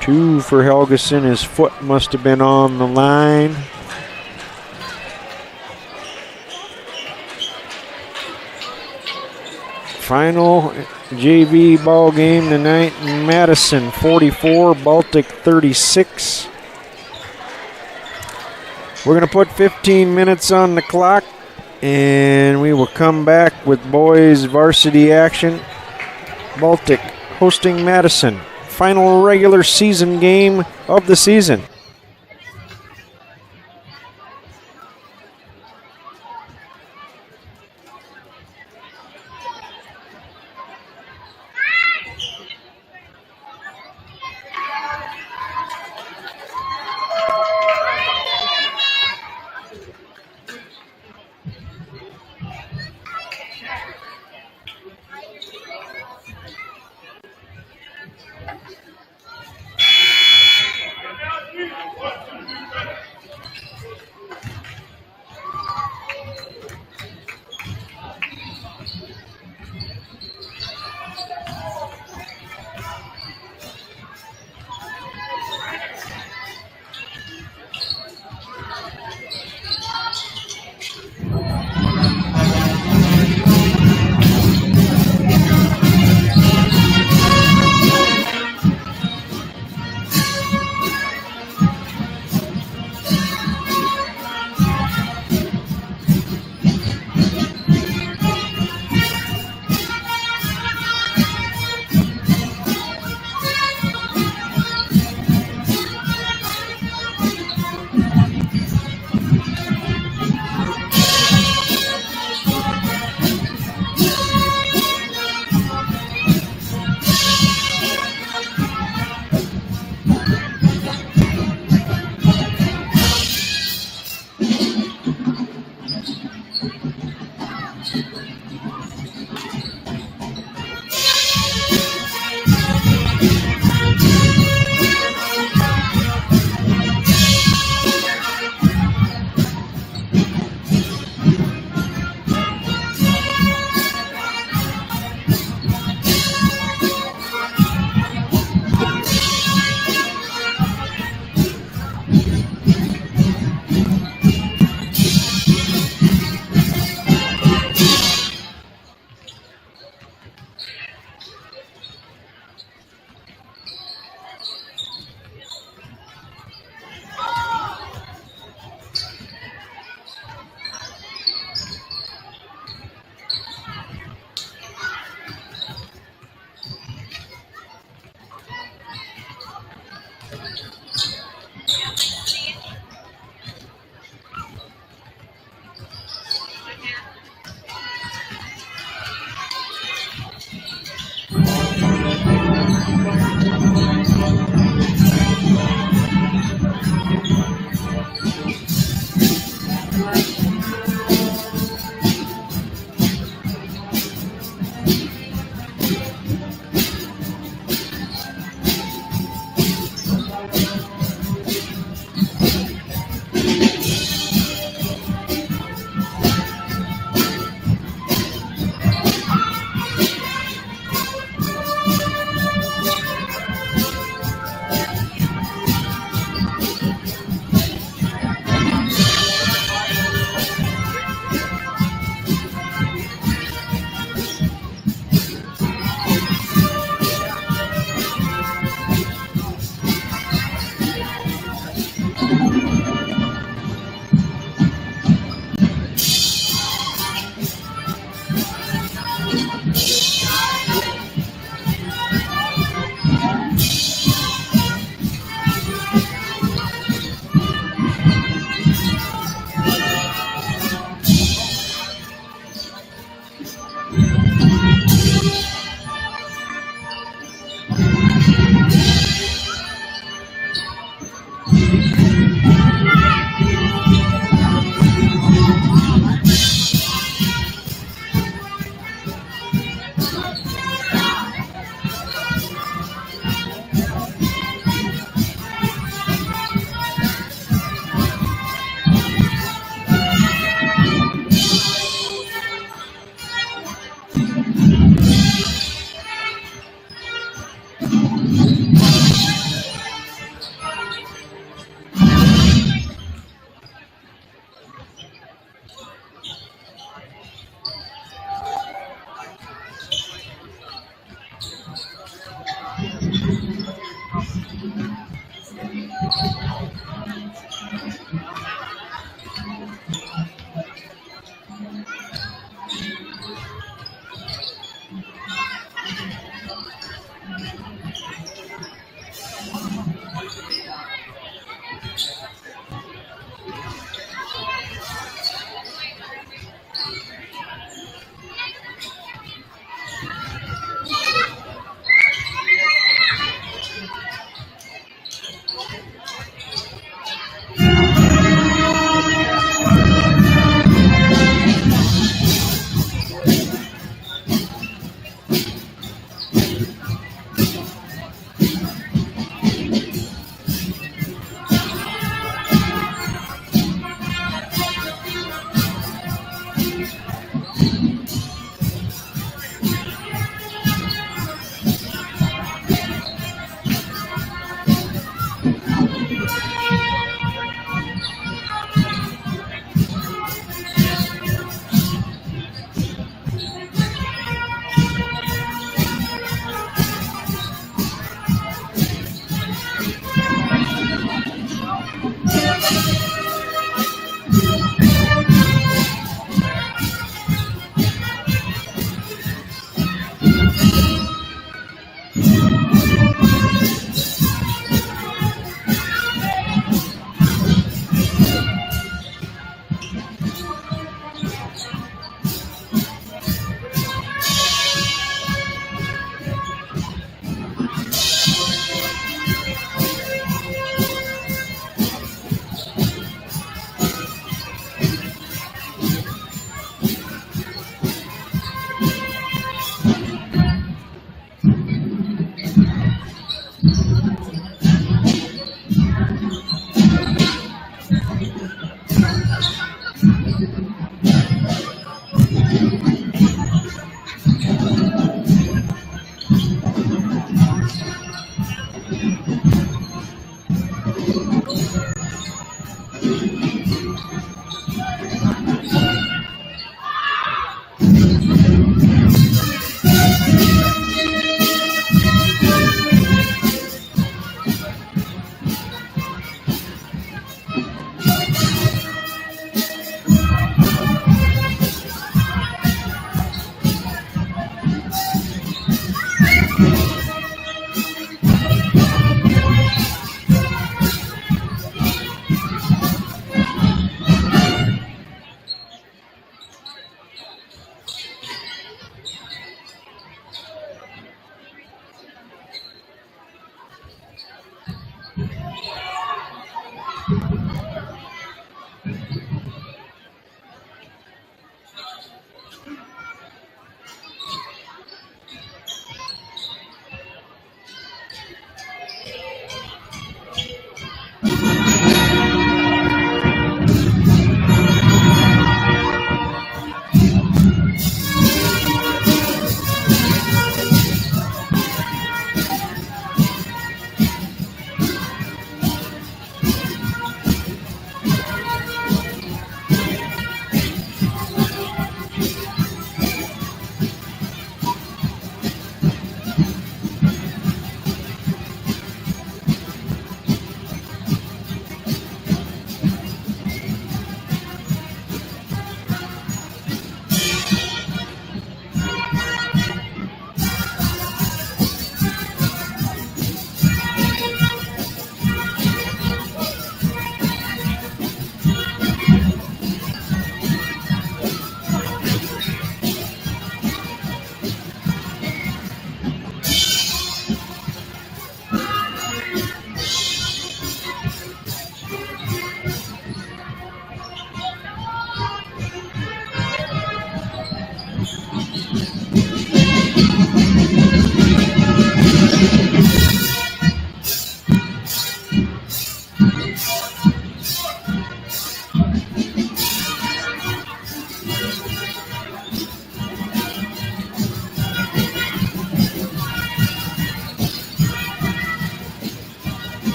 [SPEAKER 2] 2 for Helgeson. His foot must have been on the line. Final JV ball game tonight. Madison 44, Baltic 36. We're going to put 15 minutes on the clock, and we will come back with boys varsity action. Baltic hosting Madison. Final regular season game of the season.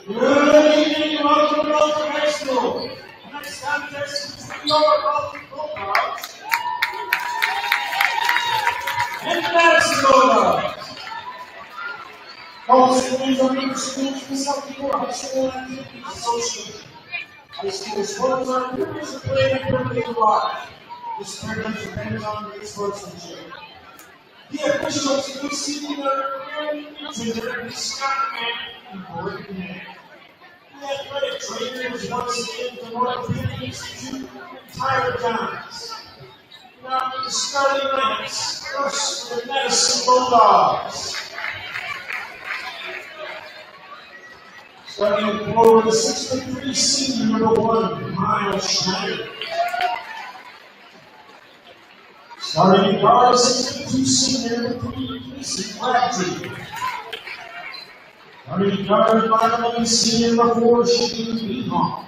[SPEAKER 1] Good evening and welcome to Baltic High School. Next contest is the Baltic Bulldogs and Madison Bulldogs. Also, these are member schools for South Dakota High School Activities Association. High school sports are previously played and currently live. This tournament depends on great sportsmanship. The officials this evening are Aaron Introductory, Scott and Brittany Mann. The athletic trainers once again the North Penn Institute and Tyler Johns. Now the starting ranks, first the Madison Bulldogs. Starting forward, the 6'3" senior number 1, Miles Schneider. Starting guard, 6'2" senior number 3, Casey Crabtree. Starting guard, 5'11" senior number 4, Shane Beehon.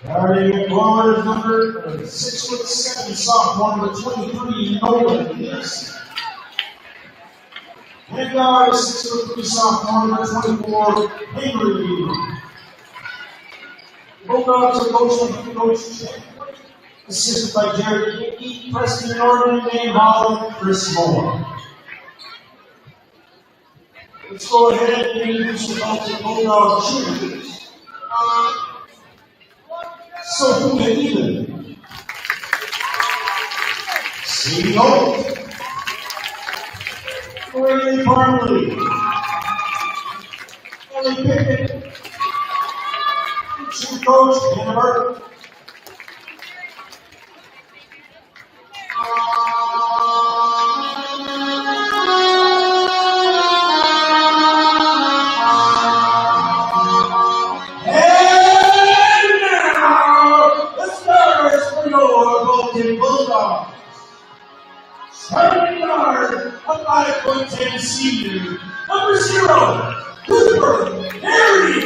[SPEAKER 1] Starting guard, number 6'7" sophomore number 23, Nolan Nielsen. And guard, 6'3" sophomore number 24, Henry Beehon. Bulldogs are coached by Coach Chad, assisted by Jared Hickey, Preston Norman, Dan Holland, Chris Moore. Let's go ahead and introduce the Baltic Bulldog cheerleaders. Sophia Eden, Sadie Holt, Ray Barnley, Ellie Pickett, Chief Coach Hannah Burke. Bulldogs. Starting guard, a 5'10" senior, number 0, Cooper Harry.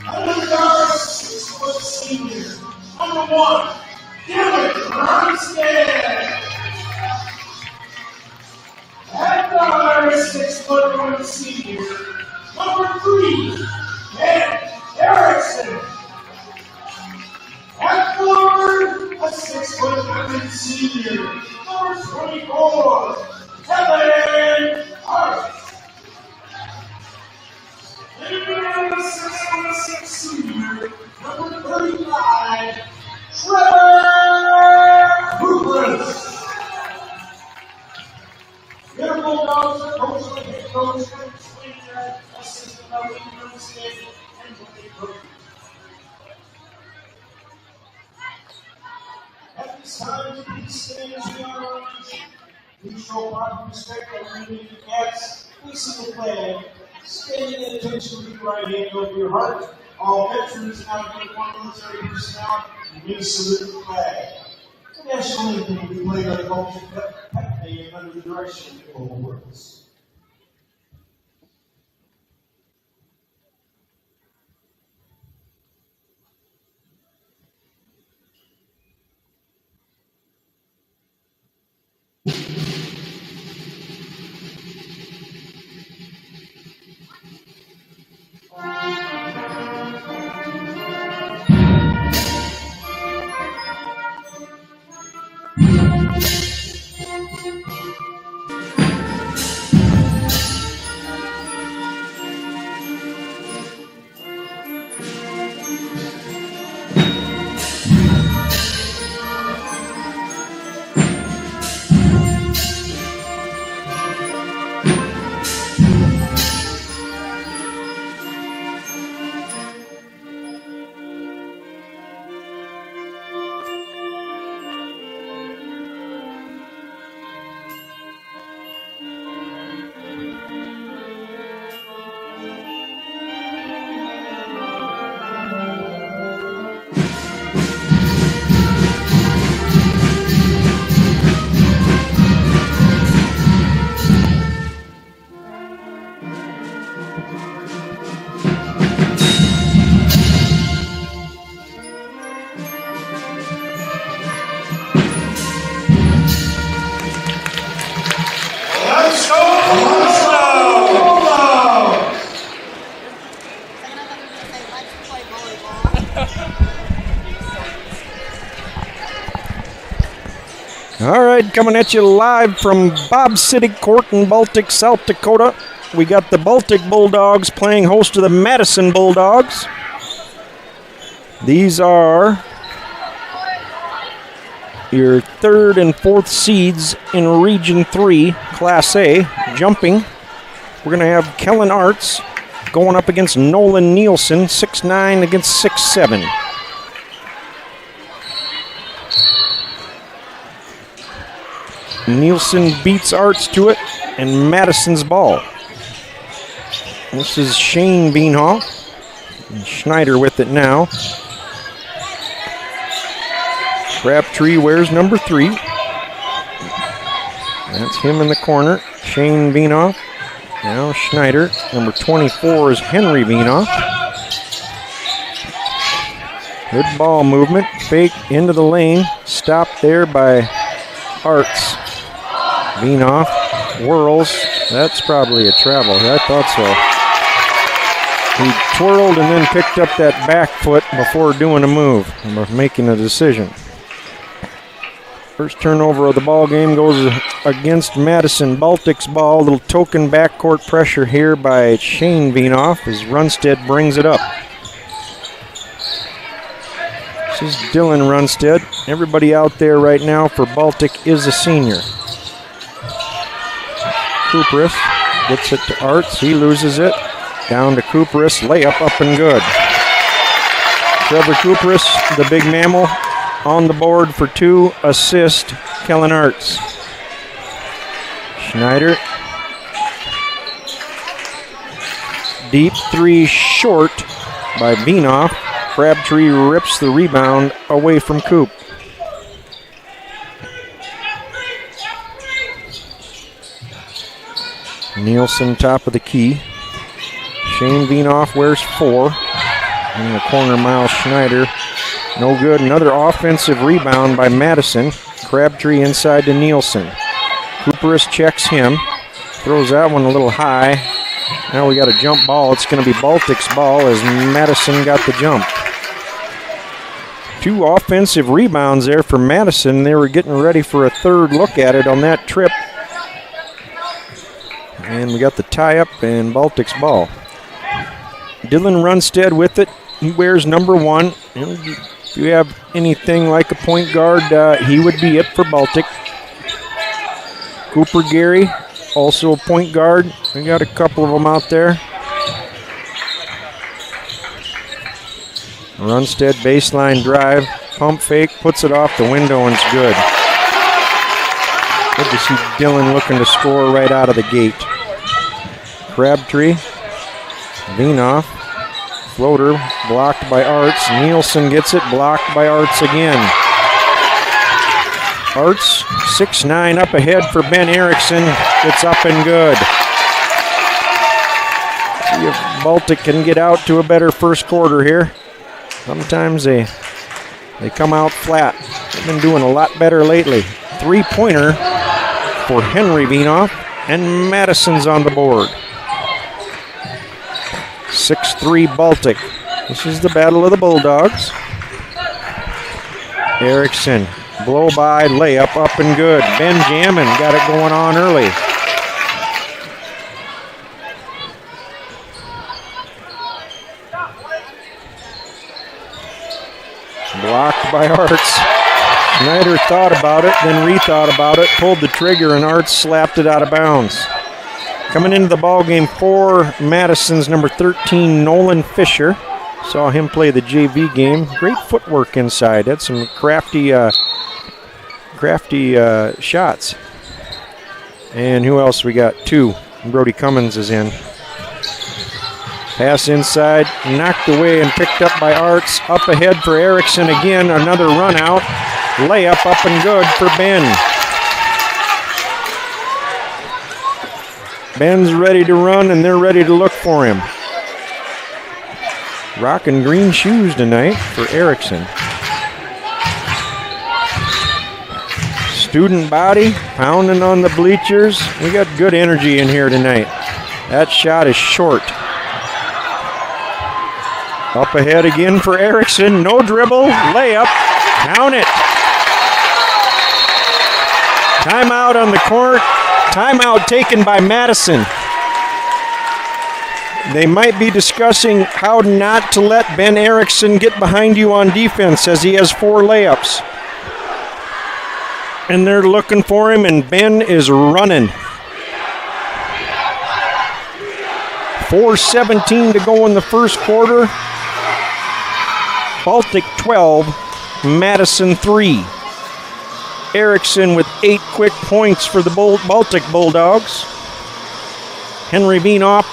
[SPEAKER 1] Under guard, 6' senior, number 1, Derek Ronstadt. At guard, 6'1" senior, number 3, Ed Erickson. At guard, a 6'9" senior, number 24, Kevin Hart. And a 6'6" senior, number 35, Trevor Hoopless. Their Bulldogs are coached by head coach Frank Slater, system of understanding and belief. At this time, please stand as we honor our nation. We show proper respect and unity to cats, facing the flag, standing at attention with your right hand over your heart. All veterans and out-of-uniform military personnel may salute the flag. The national anthem will be played by the Baltic Bulldogs under the direction of Global Works.
[SPEAKER 2] All right, coming at you live from Bob City Court in Baltic, South Dakota. We got the Baltic Bulldogs playing host to the Madison Bulldogs. These are your third and fourth seeds in Region 3, Class A, jumping. We're going to have Kellen Arts going up against Nolan Nielsen, 6'9" against 6'7". Nielsen beats Arts to it, and Madison's ball. This is Shane Beanhoff. And Schneider with it now. Crabtree wears number 3. That's him in the corner. Shane Beanhoff. Now Schneider. Number 24 is Henry Beanhoff. Good ball movement. Fake into the lane. Stopped there by Arts. Beanhoff whirls. That's probably a travel. I thought so. He twirled and then picked up that back foot before doing a move, making a decision. First turnover of the ball game goes against Madison. Baltic's ball. A little token backcourt pressure here by Shane Beanhoff as Runstead brings it up. This is Dylan Runstead. Everybody out there right now for Baltic is a senior. Cooperus gets it to Arts. He loses it. Down to Cooperus. Layup up and good. Trevor Cooperus, the big mammal, on the board for 2 assists. Kellen Arts. Schneider. Deep 3 short by Beanhoff. Crabtree rips the rebound away from Coop. Nielsen top of the key. Shane Beanhoff wears 4. In the corner, Miles Schneider. No good. Another offensive rebound by Madison. Crabtree inside to Nielsen. Cooperus checks him. Throws that one a little high. Now we got a jump ball. It's going to be Baltic's ball as Madison got the jump. 2 offensive rebounds there for Madison. They were getting ready for a third look at it on that trip. And we got the tie-up and Baltic's ball. Dylan Runstead with it. He wears number 1. If you have anything like a point guard, he would be it for Baltic. Cooper Gary, also a point guard. We got a couple of them out there. Runstead baseline drive, pump fake, puts it off the window and it's good. Good to see Dillon looking to score right out of the gate. Crabtree, Vinoff, floater blocked by Arts. Nielsen gets it, blocked by Arts again. Arts, 6'9", up ahead for Ben Erickson. It's up and good. See if Baltic can get out to a better first quarter here. Sometimes they come out flat. They've been doing a lot better lately. 3-pointer for Henry Vinoff, and Madison's on the board. 6-3 Baltic. This is the battle of the Bulldogs. Erickson, blow by, layup, up and good. Benjamin got it going on early. Blocked by Arts. Schneider thought about it, then rethought about it, pulled the trigger, and Arts slapped it out of bounds. Coming into the ball game for Madison's number 13, Nolan Fisher. Saw him play the JV game. Great footwork inside. Had some crafty shots. And who else we got? 2. Brody Cummins is in. Pass inside, knocked away and picked up by Arts. Up ahead for Erickson again. Another run out. Layup up and good for Ben. Ben's ready to run and they're ready to look for him. Rocking green shoes tonight for Erickson. Student body pounding on the bleachers. We got good energy in here tonight. That shot is short. Up ahead again for Erickson. No dribble. Layup. Count it. Timeout on the court. Timeout taken by Madison. They might be discussing how not to let Ben Erickson get behind you on defense as he has 4 layups. And they're looking for him, and Ben is running. 4:17 to go in the first quarter. Baltic 12, Madison 3. Erickson with 8 quick points for the Baltic Bulldogs. Henry Vinoff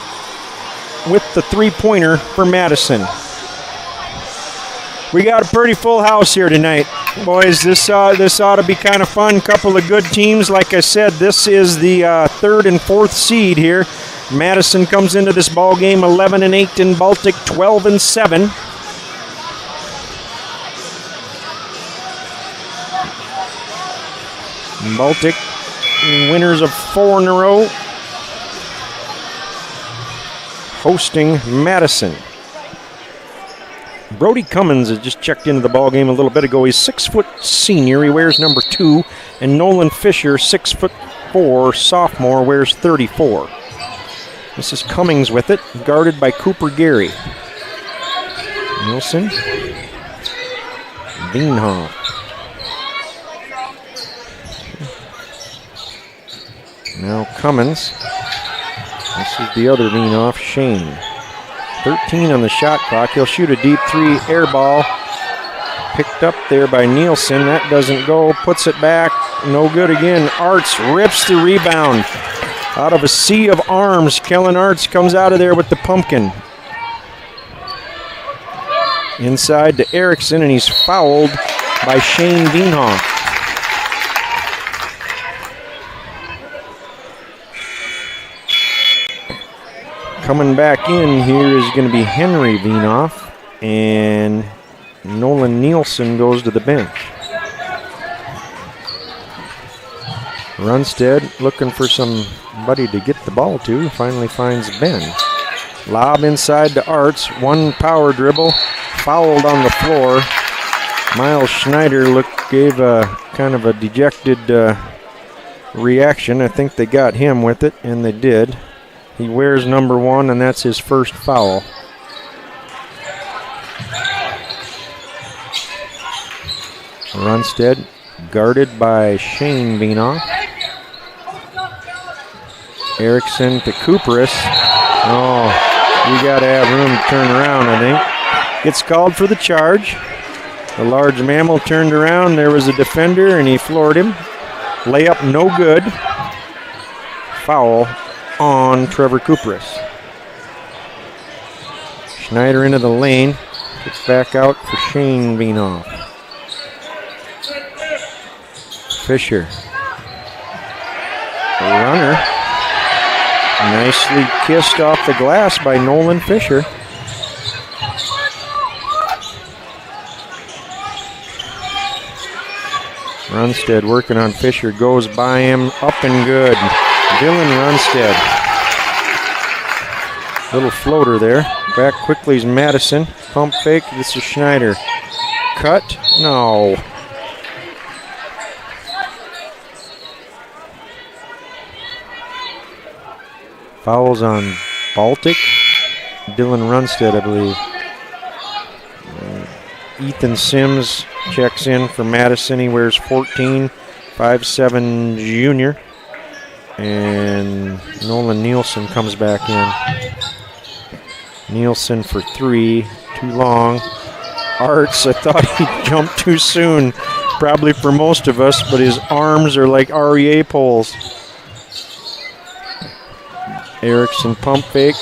[SPEAKER 2] with the 3-pointer for Madison. We got a pretty full house here tonight. Boys, this ought to be kind of fun. Couple of good teams. Like I said, this is the 3rd and 4th seed here. Madison comes into this ball game 11-8 and Baltic 12-7. Baltic winners of 4 in a row, hosting Madison. Brody Cummins has just checked into the ball game a little bit ago. He's 6-foot senior. He wears number 2, and Nolan Fisher, 6'4" sophomore, wears 34. This is Cummings with it, guarded by Cooper Gary. Nielsen, Beanhoff. Now Cummins. This is the other Vinoff, Shane. 13 on the shot clock. He'll shoot a deep 3 air ball. Picked up there by Nielsen. That doesn't go. Puts it back. No good again. Arts rips the rebound. Out of a sea of arms, Kellen Arts comes out of there with the pumpkin. Inside to Erickson, and he's fouled by Shane Vinoff. Coming back in here is going to be Henry Vinoff, and Nolan Nielsen goes to the bench. Runstead looking for somebody to get the ball to, finally finds Ben. Lob inside to Arts, 1 power dribble, fouled on the floor. Miles Schneider gave a kind of a dejected reaction. I think they got him with it, and they did. He wears number 1, and that's his first foul. Runstead guarded by Shane Vinoff. Erickson to Cooperis. Oh, you got to have room to turn around, I think. gets called for the charge. The large mammal turned around. There was a defender, and he floored him. Layup no good. Foul on Trevor Kupras. Schneider into the lane. Gets back out for Shane Vienoff. Fisher. The runner. Nicely kissed off the glass by Nolan Fisher. Runstead working on Fisher, goes by him, up and good. Dylan Runstead. Little floater there. Back quickly is Madison. Pump fake, this is Schneider. Cut, no. Fouls on Baltic. Dylan Runstead, I believe. Ethan Sims checks in for Madison. He wears 14, 5'7" junior. And Nolan Nielsen comes back in. Nielsen for 3, too long. Arts, I thought he jumped too soon, probably for most of us, but his arms are like REA poles. Erickson pump fake.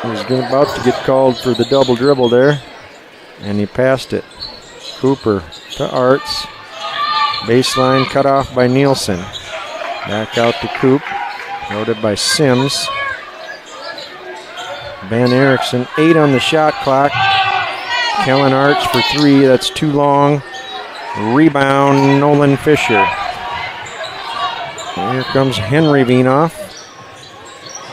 [SPEAKER 2] He was about to get called for the double dribble there, and he passed it. Cooper to Arts. Baseline cut off by Nielsen. Back out to Coop. Loaded by Sims. Ben Erickson, 8 on the shot clock. Kellen Arts for 3, that's too long. Rebound, Nolan Fisher. Here comes Henry Vienoff.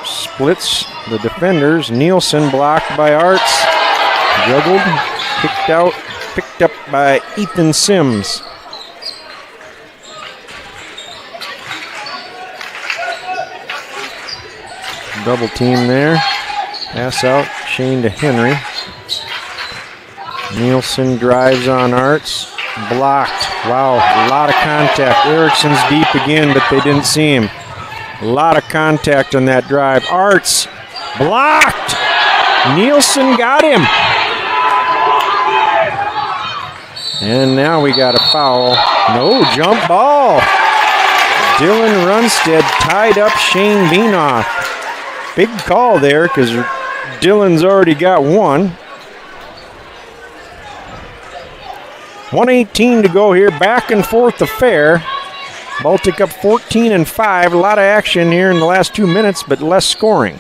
[SPEAKER 2] Splits the defenders. Nielsen blocked by Arts. Juggled, kicked out, picked up by Ethan Sims. Double team there. Pass out, Shane to Henry. Nielsen drives on Arts. Blocked. Wow, a lot of contact. Erickson's deep again, but they didn't see him. A lot of contact on that drive. Arts blocked. Nielsen got him. And now we got a foul. No, jump ball. Dylan Runstead tied up Shane Vienoff. Big call there because Dylan's already got one. 1:18 to go here. Back and forth affair. Baltic up 14-5. A lot of action here in the last 2 minutes, but less scoring.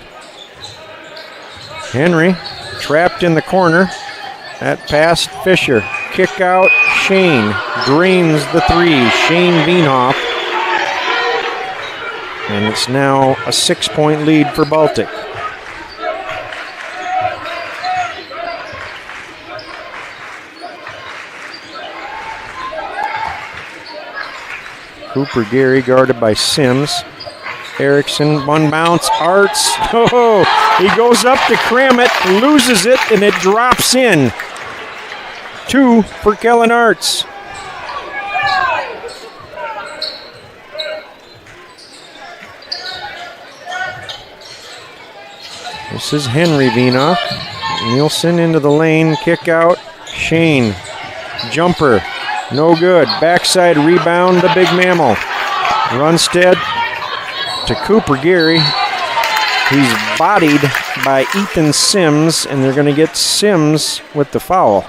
[SPEAKER 2] Henry trapped in the corner. That pass, Fisher. Kick out, Shane. Drains the 3. Shane Vienoff. And it's now a 6-point lead for Baltic. Cooper Gary guarded by Sims. Erickson, one bounce, Arts. Oh, he goes up to cram it, loses it, and it drops in. 2 for Kellen Arts. This is Henry Vienoff. Nielsen into the lane, kick out. Shane, jumper, no good. Backside rebound, the big mammal. Runstead to Cooper Gary. He's bodied by Ethan Sims, and they're going to get Sims with the foul.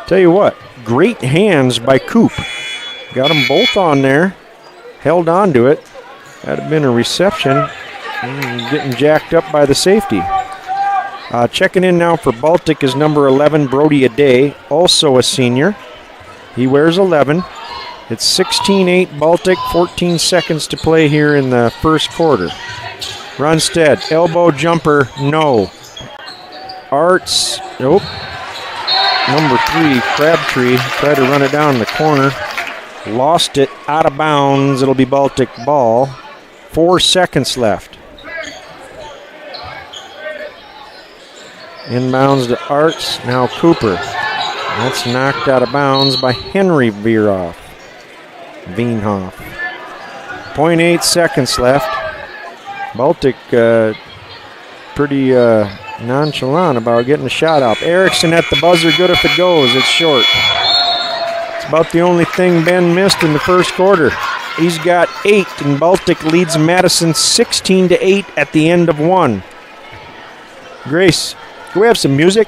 [SPEAKER 2] Tell you what, great hands by Coop. Got them both on there, held on to it. That'd have been a reception. Getting jacked up by the safety. Checking in now for Baltic is number 11, Brody Aday, also a senior. He wears 11. It's 16-8 Baltic, 14 seconds to play here in the first quarter. Runstead, elbow jumper, no. Arts, nope. Number 3, Crabtree, tried to run it down the corner. Lost it, out of bounds. It'll be Baltic ball. 4 seconds left. Inbounds to Arts, now Cooper. That's knocked out of bounds by Henry Vienoff. 0.8 seconds left. Baltic pretty nonchalant about getting a shot up. Erickson at the buzzer, good if it goes. It's short. It's about the only thing Ben missed in the first quarter. He's got 8, and Baltic leads Madison 16-8 at the end of 1. Grace, can we have some music?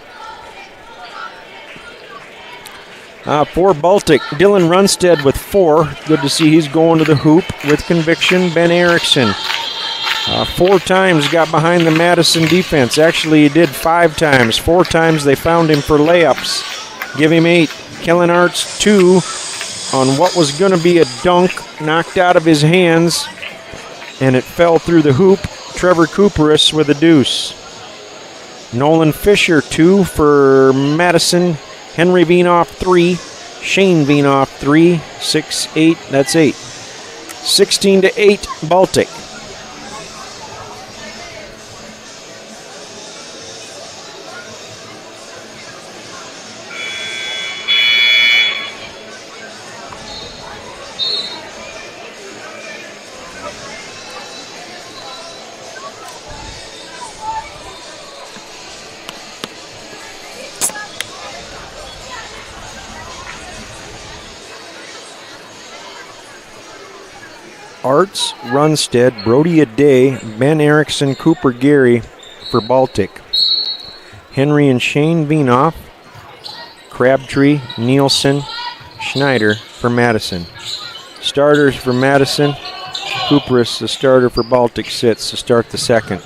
[SPEAKER 2] For Baltic, Dylan Runstead with 4. Good to see he's going to the hoop with conviction. Ben Erickson, 4 times got behind the Madison defense. Actually, he did 5 times. 4 times they found him for layups. Give him 8. Kellen Arts 2 on what was going to be a dunk, knocked out of his hands, and it fell through the hoop. Trevor Cooperis with a deuce. Nolan Fisher 2 for Madison. Henry Vienoff 3. Shane Vienoff 3. 6-8. That's 8. 16-8 Baltic. Arts, Runstead, Brody Aday, Ben Erickson, Cooper Gary for Baltic. Henry and Shane Vienoff, Crabtree, Nielsen, Schneider for Madison. Starters for Madison. Cooperis, the starter for Baltic, sits to start the second.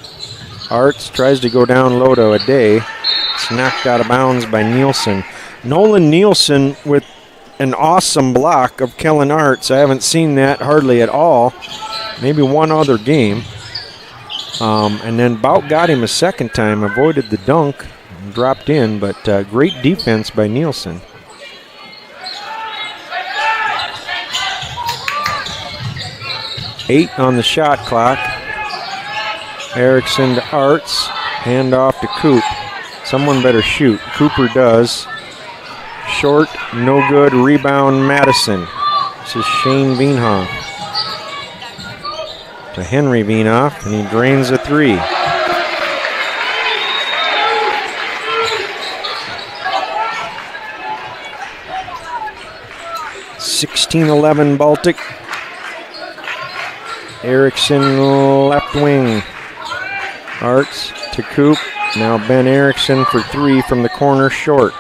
[SPEAKER 2] Arts tries to go down low to Aday. It's knocked out of bounds by Nielsen. Nolan Nielsen with an awesome block of Kellen Arts. I haven't seen that hardly at all. Maybe one other game. And then Bout got him a second time, avoided the dunk, and dropped in, but great defense by Nielsen. Eight on the shot clock. Erickson to Arts, hand off to Coop. Someone better shoot. Cooper does. Short, no good, rebound Madison. This is Shane Vienoff. To Henry Vienoff, and he drains a 3. (16-11) Baltic. Erickson left wing. Arts to Coop. Now Ben Erickson for 3 from the corner, short.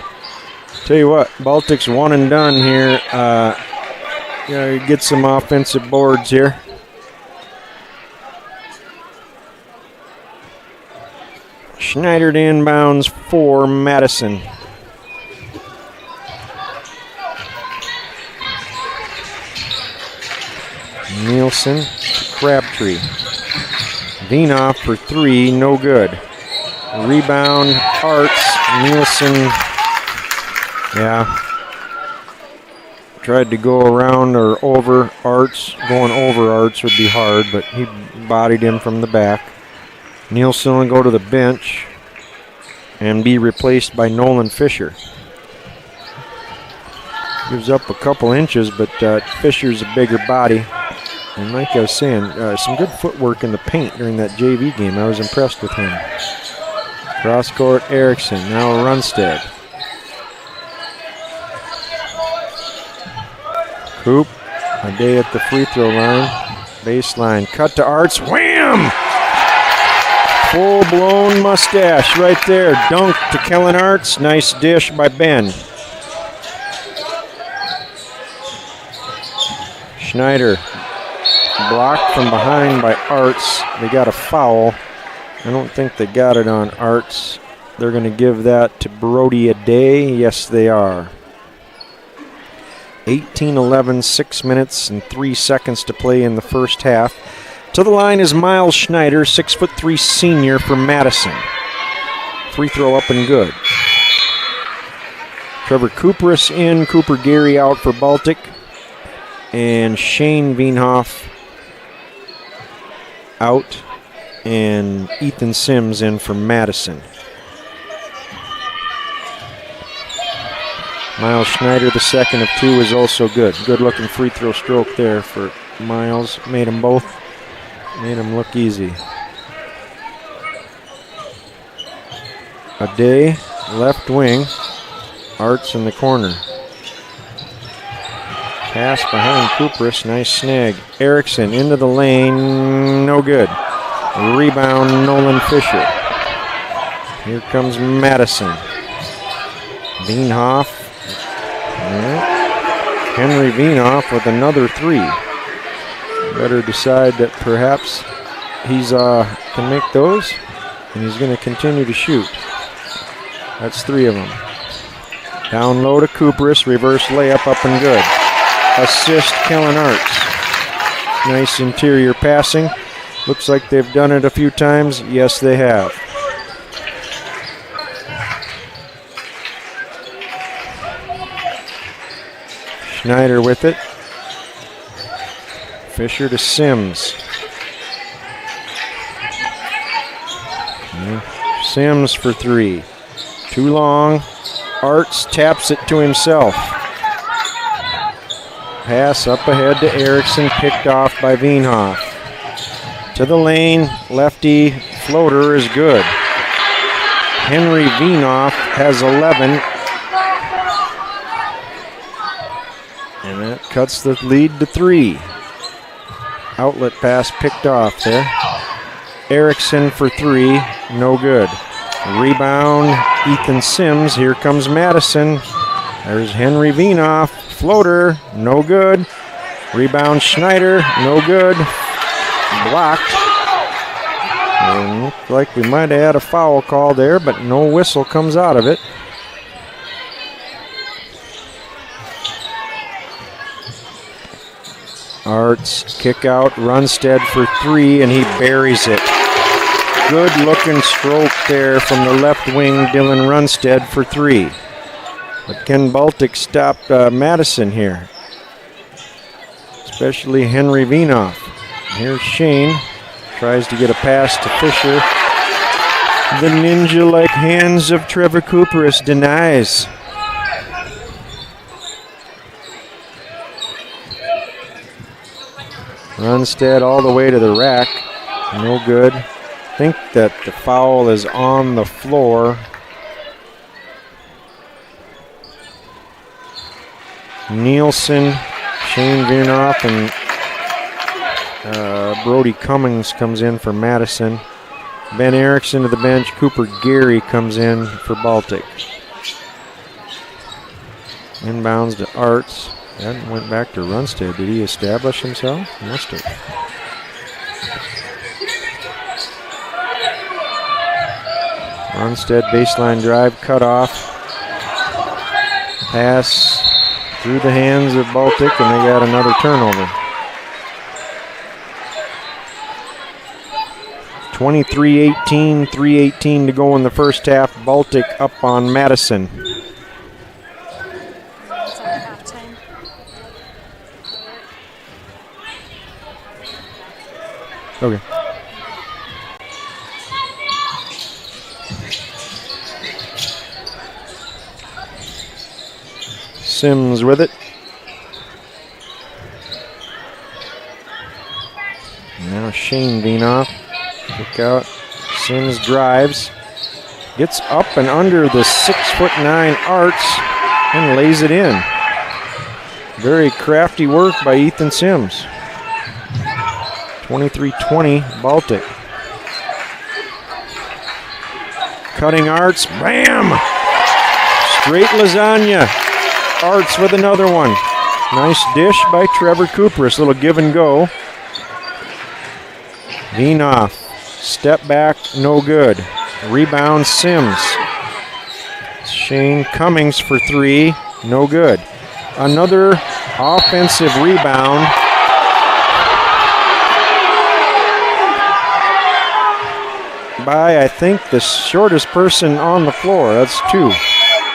[SPEAKER 2] Tell you what, Baltic's one and done here. Get some offensive boards here. Schneider to inbounds for Madison. Nielsen to Crabtree. Vienoff for 3, no good. Rebound, Arts, Nielsen. Yeah. Tried to go around or over Arts. Going over Arts would be hard, but he bodied him from the back. Nielsen will go to the bench and be replaced by Nolan Fisher. Gives up a couple inches, but Fisher's a bigger body. And like I was saying, some good footwork in the paint during that JV game. I was impressed with him. Cross court, Erickson. Now Runstead. Coop, Aday at the free throw line. Baseline, cut to Arts, wham! Full-blown mustache right there. Dunk to Kellen Arts. Nice dish by Ben. Schneider, blocked from behind by Arts. They got a foul. I don't think they got it on Arts. They're going to give that to Brody Aday. Yes, they are. 18-11, 6 minutes and 3 seconds to play in the first half. To the line is Miles Schneider, 6'3" senior for Madison. Free throw up and good. Trevor Cooperis in, Cooper Gary out for Baltic. And Shane Vienoff out. And Ethan Sims in for Madison. Miles Schneider, the second of 2, is also good. Good looking free throw stroke there for Miles. Made them look easy. a day, left wing. Arts in the corner. Pass behind Kupris, nice snag. Erickson into the lane, no good. Rebound, Nolan Fisher. Here comes Madison. Veenhoff. Henry Veenhoff with another three. Better decide that perhaps he's can make those, and he's going to continue to shoot. That's three of them. Down low to Kupris, reverse layup up and good. Assist Kellen Arts. Nice interior passing. Looks like they've done it a few times. Yes, they have. Schneider with it. Fisher to Sims. Sims for three. Too long. Arts taps it to himself. Pass up ahead to Erickson, picked off by Veenhoff. To the lane, lefty floater is good. Henry Veenhoff has 11. And that cuts the lead to 3. Outlet pass picked off there. Erickson for 3, no good. Rebound, Ethan Sims. Here comes Madison. There's Henry Veenhoff. Floater, no good. Rebound, Schneider, no good. Blocked. And looked like we might have had a foul call there, but no whistle comes out of it. Arts kick out, Runstead for 3, and he buries it. Good looking stroke there from the left wing, Dylan Runstead for 3. But Ken Baltic stopped Madison here, especially Henry Veenhoff. Here's Shane, tries to get a pass to Fisher. The ninja-like hands of Trevor Kupris denies. Runstead all the way to the rack, no good. I think that the foul is on the floor. Nielsen, Shane Veenhoff, and Brody Cummings comes in for Madison. Ben Erickson to the bench. Cooper Gary comes in for Baltic. Inbounds to Arts. That went back to Runstead. Did he establish himself? Must have. Runstead baseline drive, cut off. Pass through the hands of Baltic, and they got another turnover. 23-18, 3:18 to go in the first half. Baltic up on Madison. Okay. Sims with it. Now Shane Veenhoff. Kick out. Sims drives. Gets up and under the 6'9" Arts and lays it in. Very crafty work by Ethan Sims. 23-20 Baltic. Cutting Arts. Bam! Straight lasagna. Arts with another one. Nice dish by Trevor Kupris. Little give and go. Veenhoff. Step back, no good. Rebound, Sims. Shane Cummings for 3, no good. Another offensive rebound. By, I think, the shortest person on the floor. That's 2.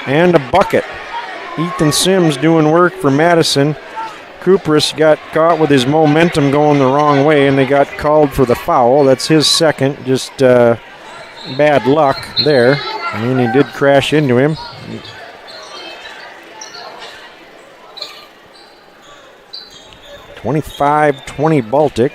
[SPEAKER 2] And a bucket. Ethan Sims doing work for Madison. Kupris got caught with his momentum going the wrong way, and they got called for the foul. That's his second. Just bad luck there. I mean, he did crash into him. (25-20) Baltic.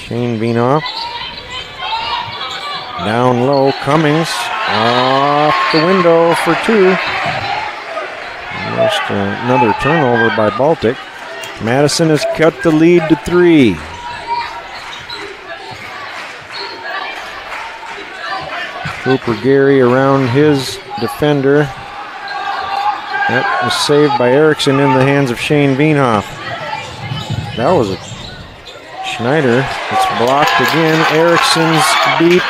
[SPEAKER 2] Shane Vinoff. Down low, Cummings. Off the window for 2. Just another turnover by Baltic. Madison has cut the lead to 3. Cooper Gary around his defender. That was saved by Erickson in the hands of Shane Veenhoff. That was a Schneider. It's blocked again. Erickson's beat.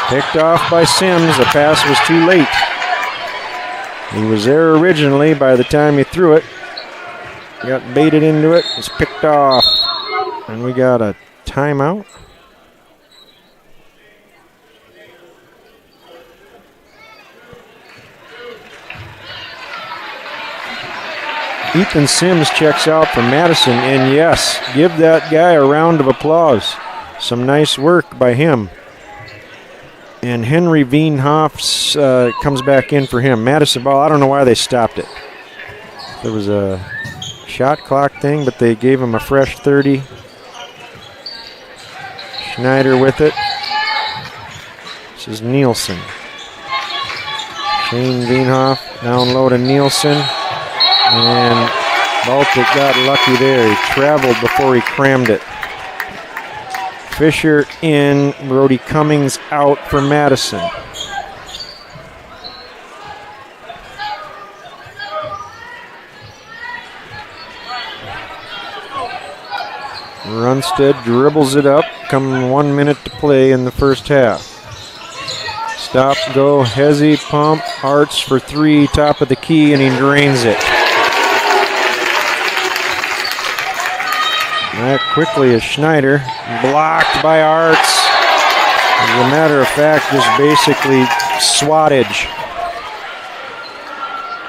[SPEAKER 2] Picked off by Sims. The pass was too late. He was there originally. By the time he threw it, got baited into it. It's picked off. And we got a timeout. Ethan Sims checks out for Madison, and yes, give that guy a round of applause. Some nice work by him. And Henry Veenhoff comes back in for him. Madison ball, I don't know why they stopped it. There was a shot clock thing, but they gave him a fresh 30. Schneider with it. This is Nielsen. Shane Veenhoff down low to Nielsen. And Baltic got lucky there. He traveled before he crammed it. Fisher in, Brody Cummings out for Madison. Runstead dribbles it up. Come 1 minute to play in the first half. Stop, go, Hezzy, pump, Arts for 3, top of the key, and he drains it. That quickly is Schneider, blocked by Arts. As a matter of fact, just basically swattage.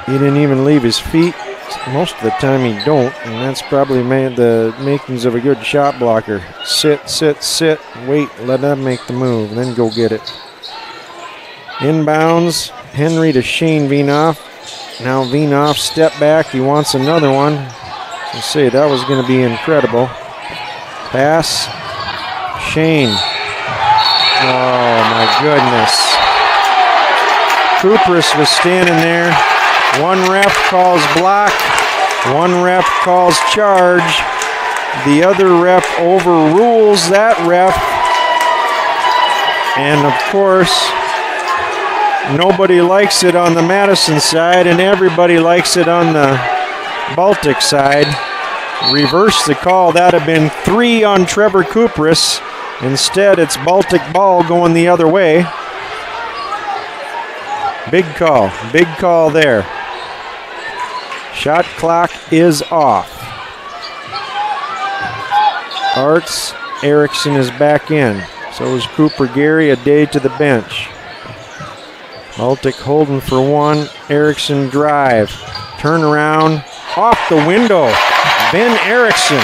[SPEAKER 2] He didn't even leave his feet. Most of the time he don't, and that's probably the makings of a good shot blocker. Sit, sit, sit, wait, let them make the move, then go get it. Inbounds, Henry to Shane Veenhoff. Now Veenhoff step back, he wants another one. I say that was going to be incredible. Pass, Shane. Oh my goodness. Kupris was standing there. One ref calls block, one ref calls charge. The other ref overrules that ref. And of course, nobody likes it on the Madison side, and everybody likes it on the Baltic side. Reverse the call. That had been 3 on Trevor Kupris. Instead, it's Baltic ball going the other way. Big call there. Shot clock is off. Arts, Erickson is back in. So is Cooper Gary, a day to the bench. Baltic holding for 1. Erickson drive. Turnaround. Off the window. Ben Erickson.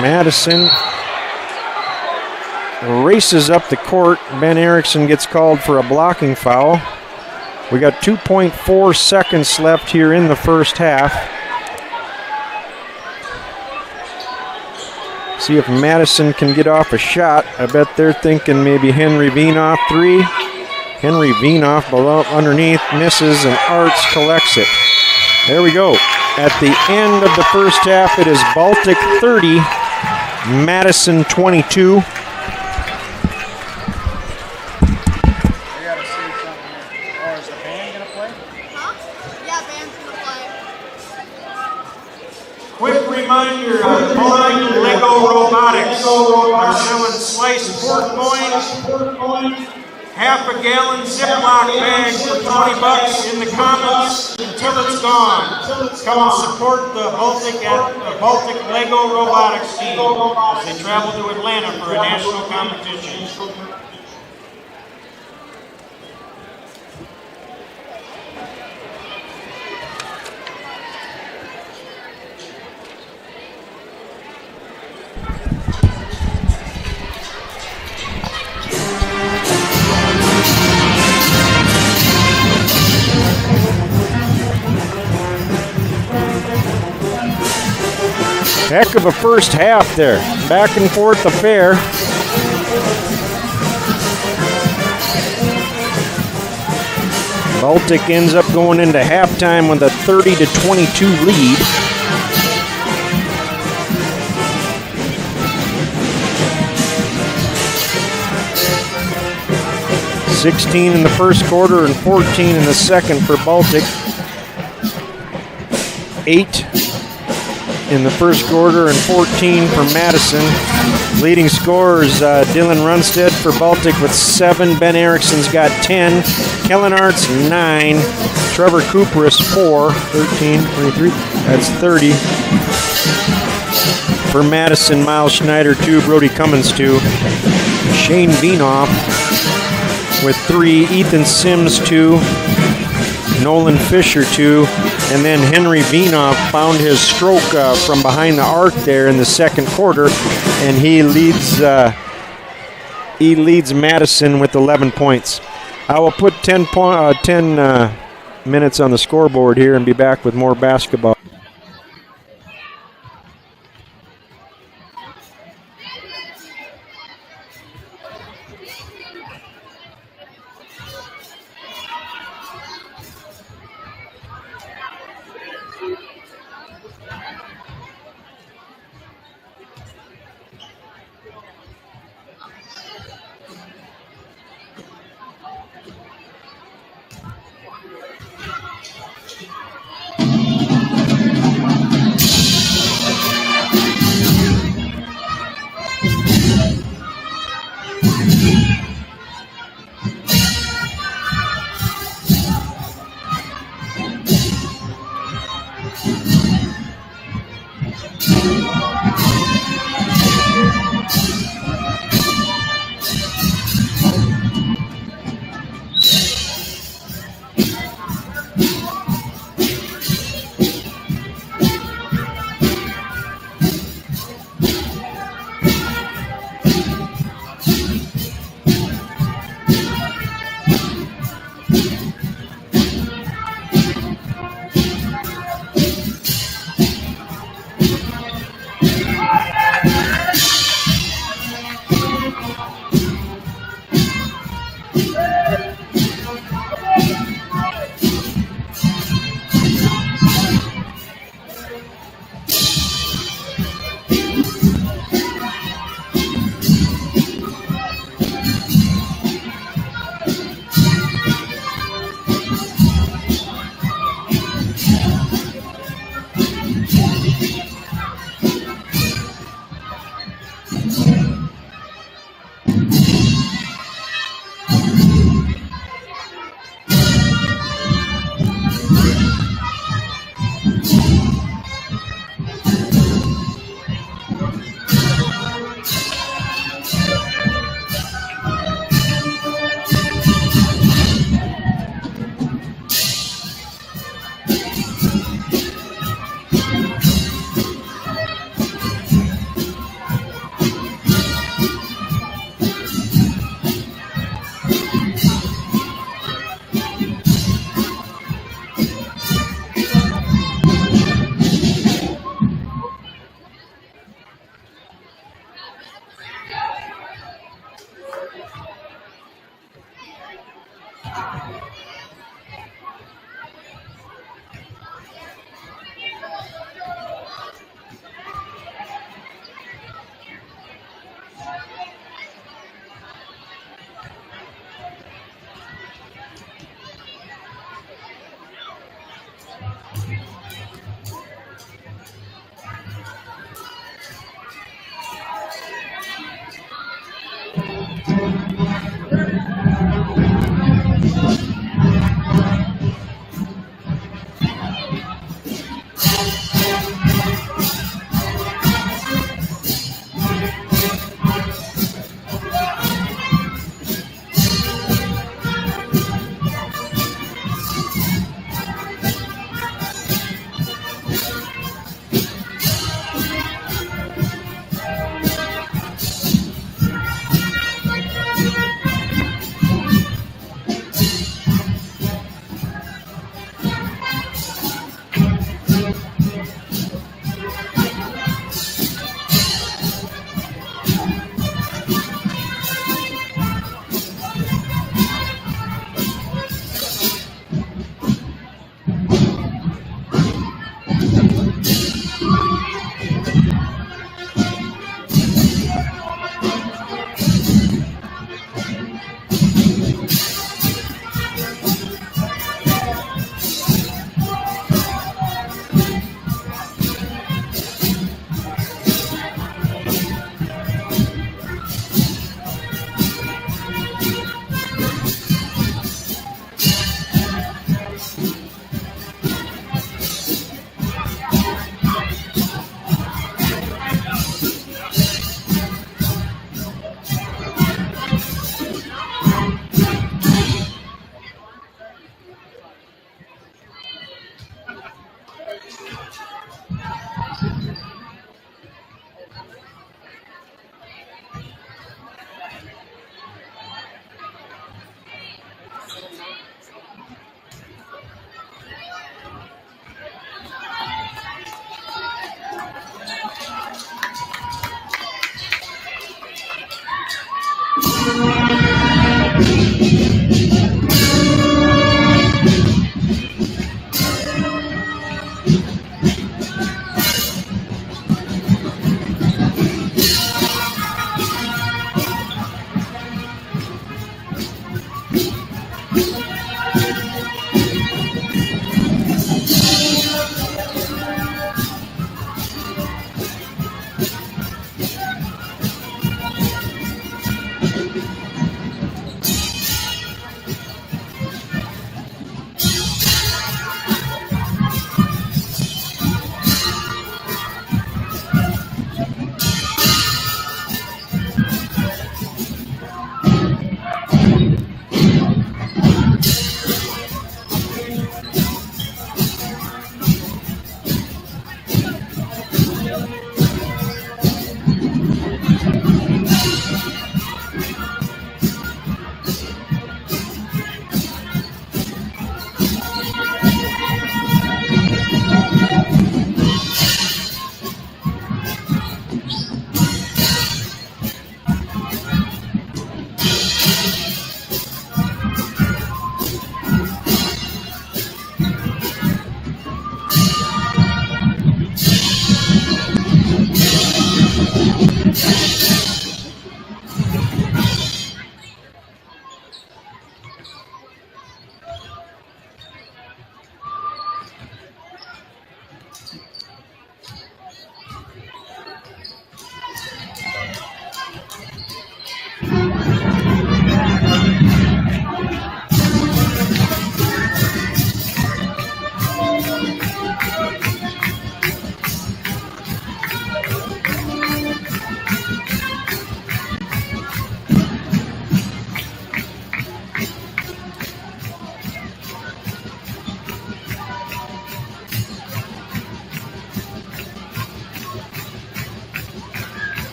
[SPEAKER 2] Madison races up the court. Ben Erickson gets called for a blocking foul. We got 2.4 seconds left here in the first half. See if Madison can get off a shot. I bet they're thinking maybe Henry Veenhoff 3. Henry Veenhoff below, underneath, misses, and Arts collects it. There we go. At the end of the first half, it is Baltic 30, Madison 22.
[SPEAKER 3] I gotta say something here. Oh, is the band gonna play?
[SPEAKER 4] Huh? Yeah, band's gonna play.
[SPEAKER 1] Quick reminder, Baltic Lego Robotics are selling sliced pork loin, half a gallon Ziploc bag for $20 in the comments until it's gone. Come and support the Baltic Lego Robotics team as they travel to Atlanta for a national competition.
[SPEAKER 2] Heck of a first half there. Back and forth affair. Baltic ends up going into halftime with a 30-22 lead. $16 in the first quarter and 14 in the second for Baltic. 8 in the first quarter and 14 for Madison. Leading scorers, Dylan Runstead for Baltic with 7. Ben Erickson's got 10. Kellen Arts, 9. Trevor Cooperis, 4. 13, 23, that's 30. For Madison, Miles Schneider, 2. Brody Cummins, 2. Shane Vienoff with 3. Ethan Sims, 2. Nolan Fisher, 2. And then Henry Vienoff found his stroke from behind the arc there in the second quarter, and he leads Madison with 11 points. I will put 10 minutes on the scoreboard here and be back with more basketball.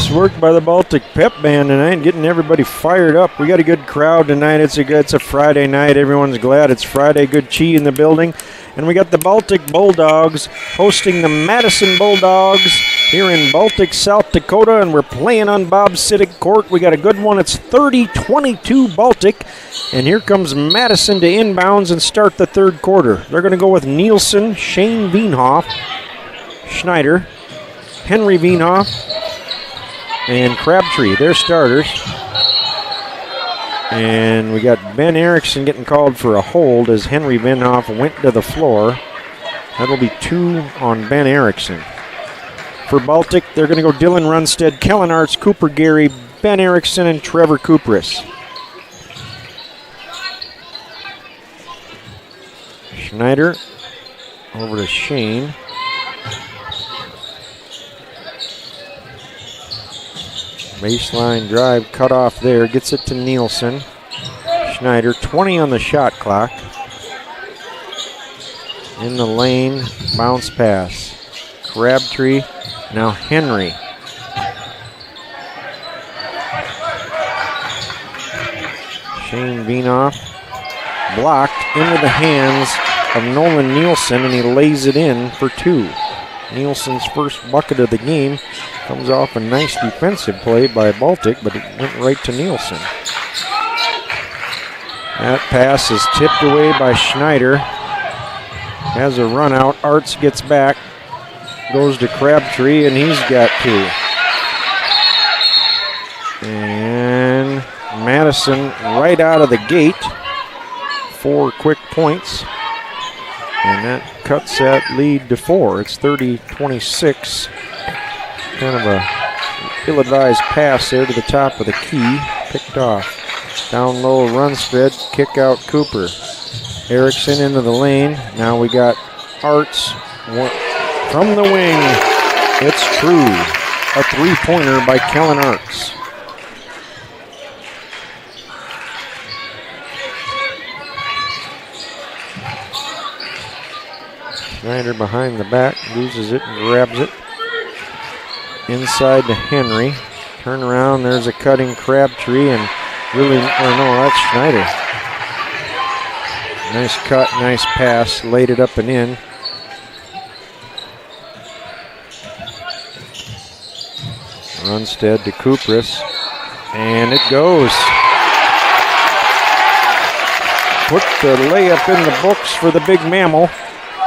[SPEAKER 2] Nice work by the Baltic Pep Band tonight, getting everybody fired up. We got a good crowd tonight. It's a Friday night. Everyone's glad it's Friday. Good chi in the building. And we got the Baltic Bulldogs hosting the Madison Bulldogs here in Baltic, South Dakota, and we're playing on Bob Siddick Court. We got a good one. It's 30-22 Baltic, and here comes Madison to inbounds and start the third quarter. They're going to go with Nielsen, Shane Wienhoff, Schneider, Henry Wienhoff, and Crabtree. They're starters. And we got Ben Erickson getting called for a hold as Henry Wienhoff went to the floor. That'll be 2 on Ben Erickson. For Baltic, they're going to go Dylan Runstead, Kellen Arts, Cooper Gary, Ben Erickson, and Trevor Kupris. Schneider over to Shane. Baseline drive cut off there, gets it to Nielsen. Schneider, 20 on the shot clock. In the lane, bounce pass. Crabtree, now Henry. Shane Wienhoff blocked into the hands of Nolan Nielsen, and he lays it in for 2. Nielsen's first bucket of the game comes off a nice defensive play by Baltic, but it went right to Nielsen. That pass is tipped away by Schneider. Has a run out. Arts gets back. Goes to Crabtree, and he's got 2. And Madison right out of the gate. 4 quick points. And that cuts that lead to 4. It's 30-26. Kind of a ill-advised pass there to the top of the key. Picked off. Down low, Runstead, kick out Cooper. Erickson into the lane. Now we got Arts from the wing. It's true. A 3-pointer by Kellen Arts. Schneider behind the back, loses it and grabs it. Inside to Henry. Turn around, there's a cutting Crabtree, and really, that's Schneider. Nice cut, nice pass, laid it up and in. Runstead to Kupris, and it goes. Put the layup in the books for the big mammal.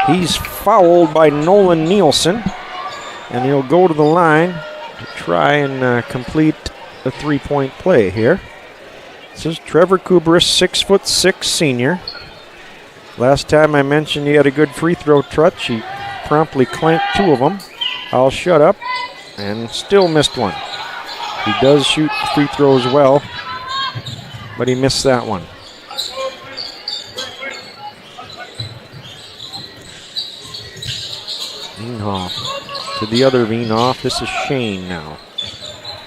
[SPEAKER 2] He's fouled by Nolan Nielsen, and he'll go to the line to try and complete a 3-point play here. This is Trevor Kupris, 6'6" senior. Last time I mentioned he had a good free throw touch. He promptly clanked 2 of them. I'll shut up, and still missed one. He does shoot free throws well, but he missed that one. Wienhoff to the other Wienhoff. This is Shane now.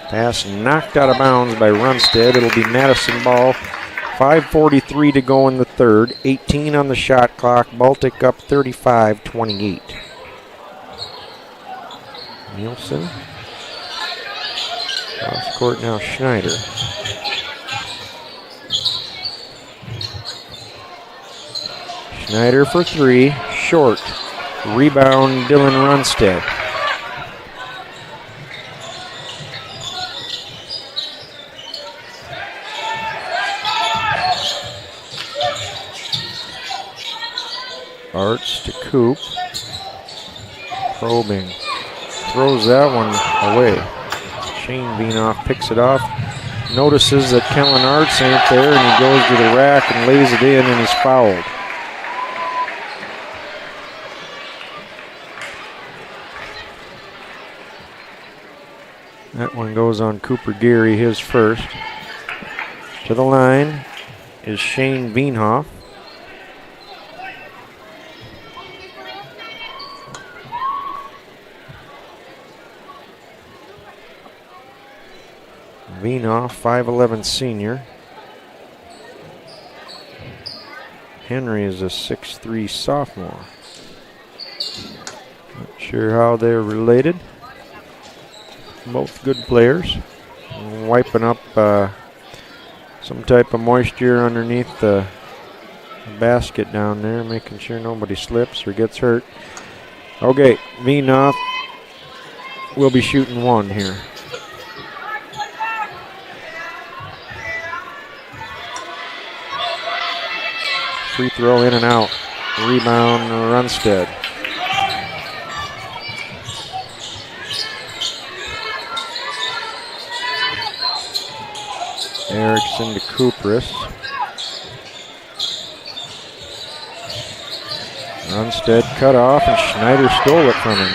[SPEAKER 2] Pass knocked out of bounds by Runstead. It'll be Madison ball. 5:43 to go in the third. 18 on the shot clock. Baltic up 35-28. Nielsen. Cross court now, Schneider. Schneider for 3. Short. Rebound, Dylan Runstead. Arts to Coop. Probing. Throws that one away. Shane Wienhoff picks it off. Notices that Kellen Arts ain't there, and he goes to the rack and lays it in, and he's fouled. That one goes on Cooper Gary, his first. To the line is Shane Wienhoff. Wienhoff, 5'11" senior. Henry is a 6'3" sophomore. Not sure how they're related. Both good players. Wiping up some type of moisture underneath the basket down there, making sure nobody slips or gets hurt. Okay, Vinoff will be shooting one here. Free throw in and out. Rebound, Runstead. Erickson to Kupris. Runstead cut off, and Schneider stole it from him.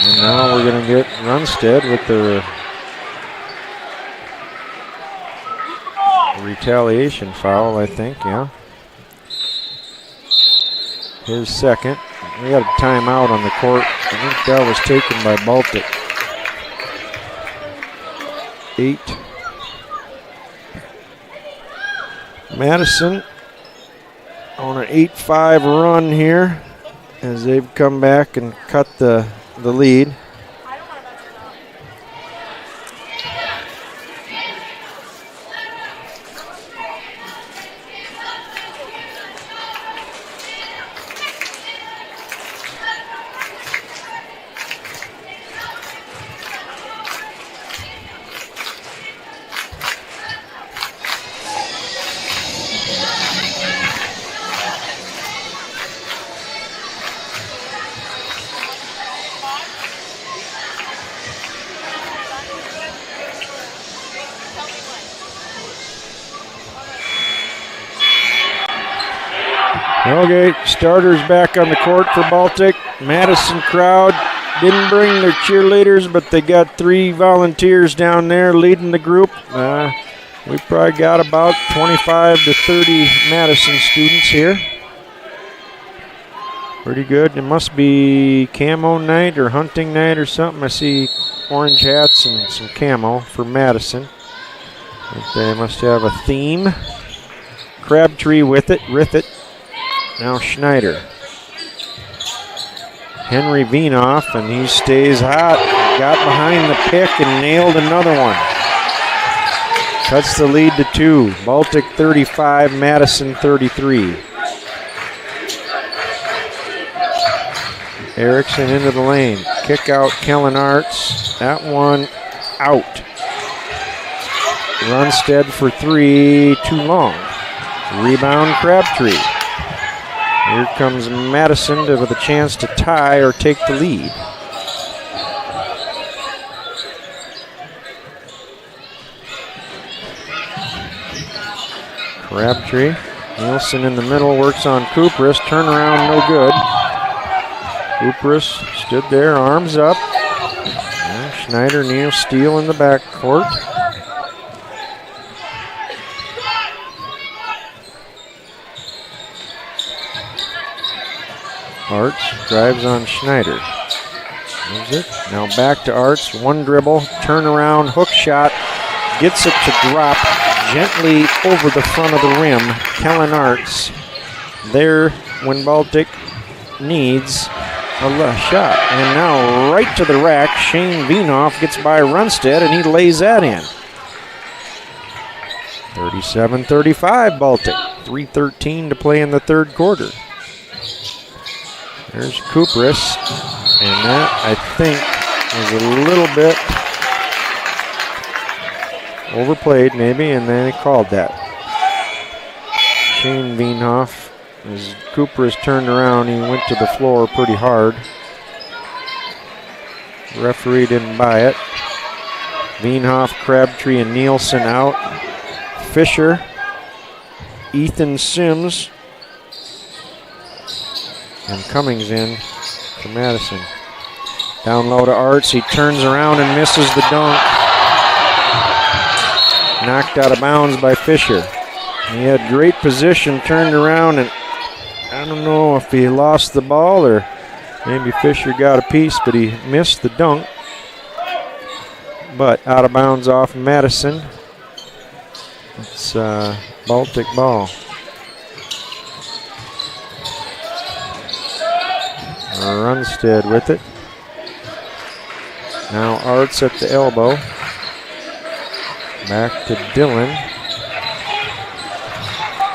[SPEAKER 2] And now we're going to get Runstead with the retaliation foul, I think, yeah. His second. We got a timeout on the court. I think that was taken by Baltic. 8. Madison on an 8-5 run here as they've come back and cut the lead. Okay, starters back on the court for Baltic. Madison crowd didn't bring their cheerleaders, but they got 3 volunteers down there leading the group. We probably got about 25 to 30 Madison students here. Pretty good. It must be camo night or hunting night or something. I see orange hats and some camo for Madison. But they must have a theme. Crabtree with it. Now Schneider. Henry Vinoff, and he stays hot. Got behind the pick and nailed another one. Cuts the lead to 2. Baltic 35, Madison 33. Erickson into the lane. Kick out Kellen Arts. That one out. Runstead for 3, too long. Rebound Crabtree. Here comes Madison with a chance to tie or take the lead. Crabtree. Nielsen in the middle, works on Kupris. Turnaround, no good. Kupris stood there, arms up. And Schneider, Neal, Steele in the backcourt. Arts drives on Schneider. Moves it. Now back to Arts. One dribble, turnaround, hook shot. Gets it to drop gently over the front of the rim. Kellen Arts there when Baltic needs a shot. And now right to the rack. Shane Vinoff gets by Runstead and he lays that in. 37-35 Baltic. 3:13 to play in the third quarter. There's Kupris, and that, I think, was a little bit overplayed maybe, and then he called that. Shane Vinoff, as Kupris turned around, he went to the floor pretty hard. Referee didn't buy it. Vinoff, Crabtree, and Nielsen out. Fisher, Ethan Sims, and Cummings in for Madison. Down low to Arts. He turns around and misses the dunk. Knocked out of bounds by Fisher. He had great position, turned around, and I don't know if he lost the ball or maybe Fisher got a piece, but he missed the dunk. But out of bounds off Madison. It's Baltic ball. Runstead with it. Now Arts at the elbow. Back to Dillon.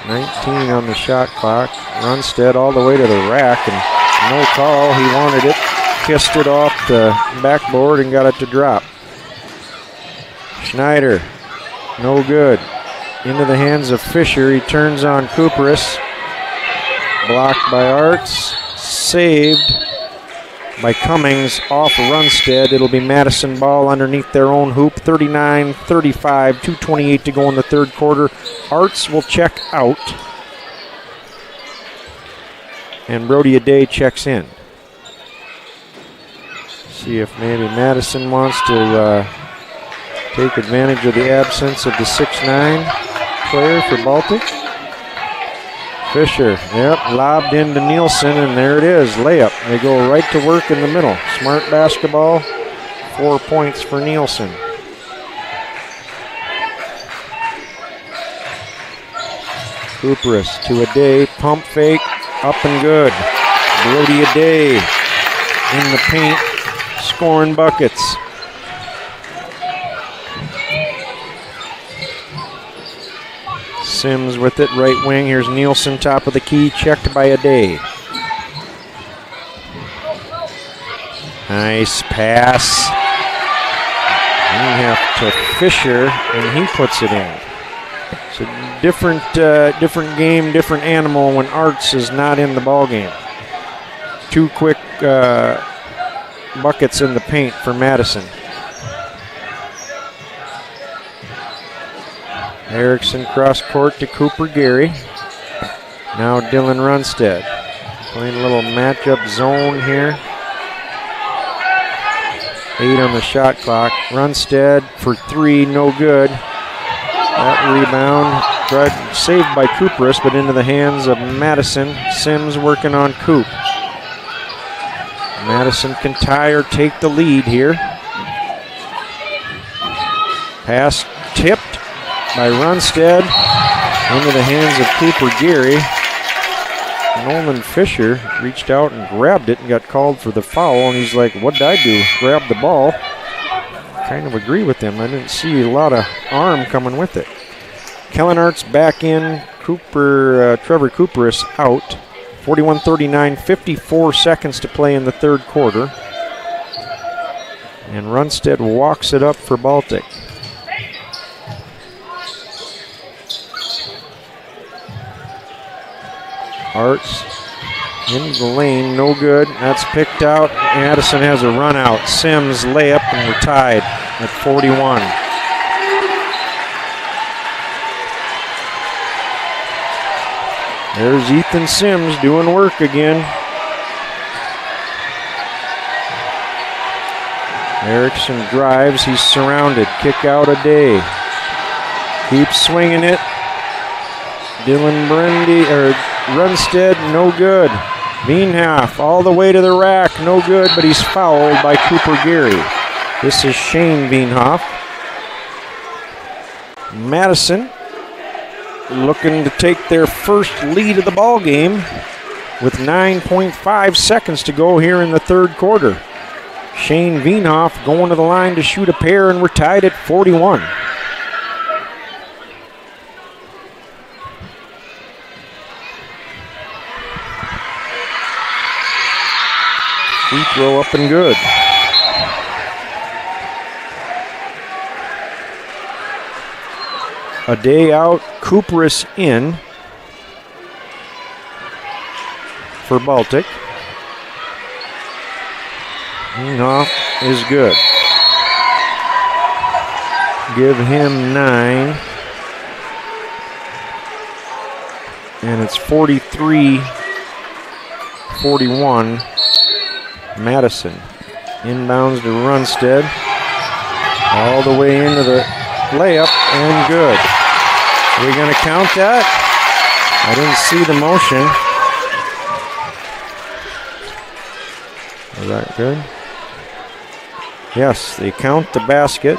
[SPEAKER 2] 19 on the shot clock. Runstead all the way to the rack, and no call. He wanted it. Kissed it off the backboard and got it to drop. Schneider, no good. Into the hands of Fisher. He turns on Cooperus. Blocked by Arts. Saved by Cummings off Runstead. It'll be Madison ball underneath their own hoop. 39-35, 2:28 to go in the third quarter. Arts will check out. And Brody Aday checks in. See if maybe Madison wants to take advantage of the absence of the 6'9" player for Baltic. Fisher, yep, lobbed into Nielsen, and there it is, layup. They go right to work in the middle. Smart basketball, 4 points for Nielsen. Cooperus to Aday, pump fake, up and good. Brody Aday in the paint, scoring buckets. Sims with it, right wing. Here's Nielsen, top of the key, checked by Aday. Nice pass. Half to Fisher, and he puts it in. It's a different game, different animal when Arts is not in the ball game. 2 quick buckets in the paint for Madison. Erickson cross court to Cooper Gary. Now Dylan Runstead. Playing a little matchup zone here. 8 on the shot clock. Runstead for 3, no good. That rebound saved by Cooperus, but into the hands of Madison. Sims working on Coop. Madison can tie or take the lead here. Pass tipped by Runstead into the hands of Cooper Geary. Nolan Fisher reached out and grabbed it and got called for the foul, and he's like, what did I do? Grab the ball. Kind of agree with him. I didn't see a lot of arm coming with it. Kellen Arts back in. Trevor Cooperus out. 41-39, 54 seconds to play in the third quarter. And Runstead walks it up for Baltic. Arts into the lane, no good. That's picked out. Madison has a run out. Sims layup, and we're tied at 41. There's Ethan Sims doing work again. Erickson drives, he's surrounded. Kick out Aday. Keeps swinging it. Dylan Runstead, no good. Veenhoff all the way to the rack, no good, but he's fouled by Cooper Geary. This is Shane Veenhoff. Madison looking to take their first lead of the ball game with 9.5 seconds to go here in the third quarter. Shane Veenhoff going to the line to shoot a pair, and we're tied at 41. Free throw up and good. Aday out, Cooperus in for Baltic. Veenhoff is good. Give him 9. And it's 43-41. Madison inbounds to Runstead, all the way into the layup, and good. Are we going to count that? I didn't see the motion. Is that good? Yes, they count the basket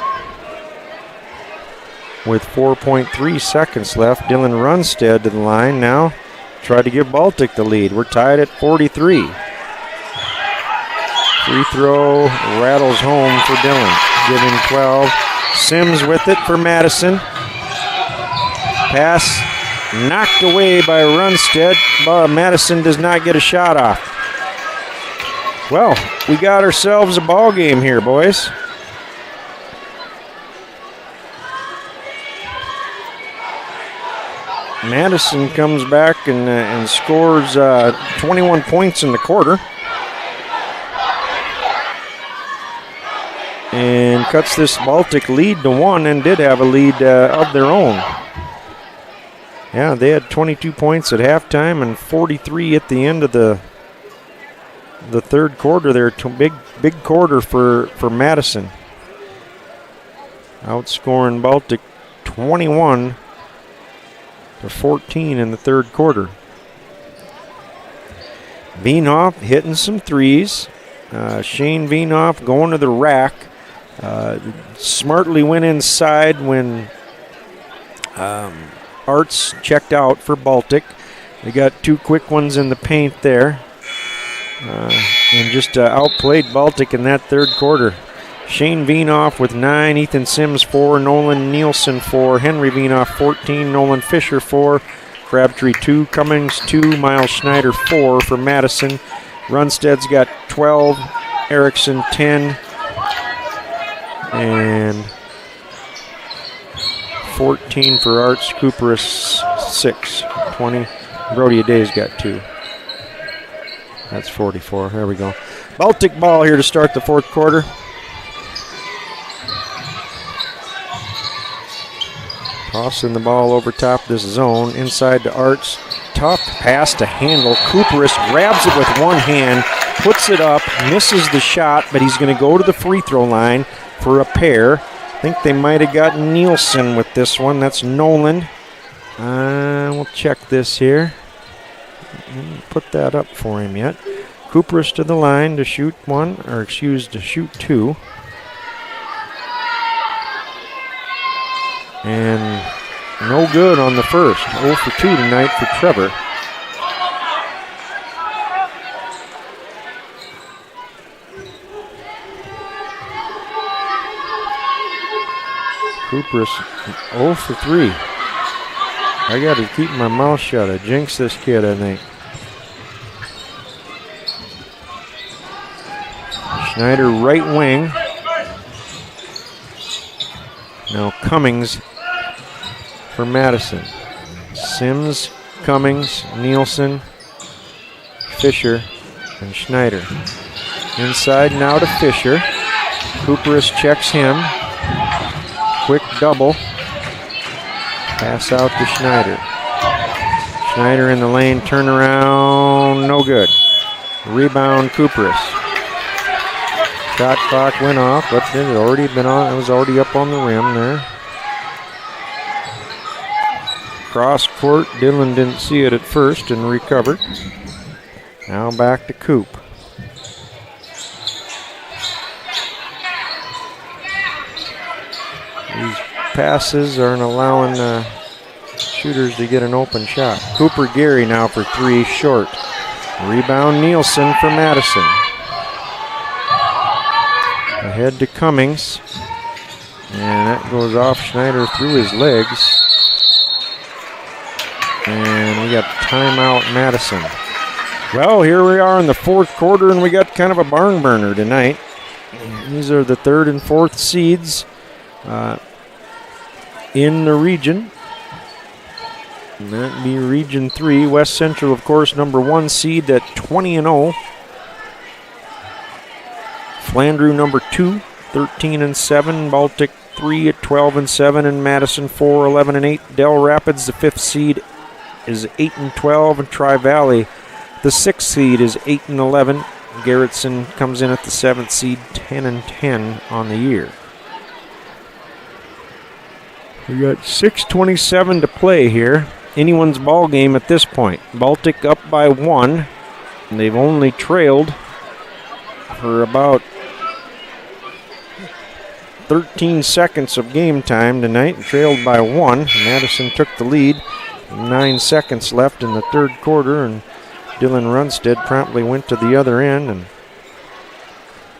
[SPEAKER 2] with 4.3 seconds left. Dylan Runstead to the line now. Try to give Baltic the lead. We're tied at 43. Free throw rattles home for Dillon. Giving 12. Sims with it for Madison. Pass knocked away by Runstead, but Madison does not get a shot off. Well, we got ourselves a ball game here, boys. Madison comes back and scores 21 points in the quarter. And cuts this Baltic lead to 1 and did have a lead of their own. Yeah, they had 22 points at halftime and 43 at the end of the third quarter there. Big quarter for Madison. Outscoring Baltic 21 to 14 in the third quarter. Veenhoff hitting some threes. Shane Veenhoff going to the rack. Smartly went inside when Arts checked out for Baltic. They got 2 quick ones in the paint there. And just outplayed Baltic in that third quarter. Shane Veenhoff with 9, Ethan Sims 4, Nolan Nielsen 4, Henry Veenhoff 14, Nolan Fisher 4, Crabtree 2, Cummings 2, Miles Schneider 4 for Madison. Runstead's got 12, Erickson 10, and 14 for Arts. Cooperus 6, 20. Brody Aday's got 2. That's 44. There we go. Baltic ball here to start the fourth quarter. Tossing the ball over top this zone. Inside to Arts. Tough pass to handle. Cooperus grabs it with one hand, puts it up, misses the shot, but he's going to go to the free throw line for a pair. I think they might have got Nielsen with this one. That's Nolan. We'll check this here. Put that up for him yet. Cooperus to the line to shoot to shoot 2. And no good on the first. 0 for 2 tonight for Trevor. Cooperus 0 for 3. I got to keep my mouth shut. I jinxed this kid, I think. Schneider right wing. Now Cummings for Madison. Sims, Cummings, Nielsen, Fisher, and Schneider. Inside now to Fisher. Cooperus checks him. Quick double. Pass out to Schneider. Schneider in the lane, turnaround, no good. Rebound, Cooperus. Shot clock went off, but it had already been on. It was already up on the rim there. Cross court, Dillon didn't see it at first and recovered. Now back to Coop. These passes aren't allowing shooters to get an open shot. Cooper Gary now for 3, short. Rebound Nielsen for Madison. Ahead to Cummings. And that goes off Schneider through his legs. And we got timeout Madison. Well, here we are in the fourth quarter, and we got kind of a barn burner tonight. These are the third and fourth seeds in the region. And that'd be Region 3. West Central, of course, number 1 seed at 20-0. Flandreau, number 2, 13-7. Baltic 3 at 12-7. And Madison 4, 11-8. Del Rapids, the 5th seed, is 8-12. And Tri-Valley, the 6th seed, is 8-11. Garrettson comes in at the 7th seed, 10-10 on the year. We got 6:27 to play here. Anyone's ball game at this point. Baltic up by 1. And they've only trailed for about 13 seconds of game time tonight. Trailed by 1. Madison took the lead. 9 seconds left in the third quarter, and Dylan Runstead promptly went to the other end and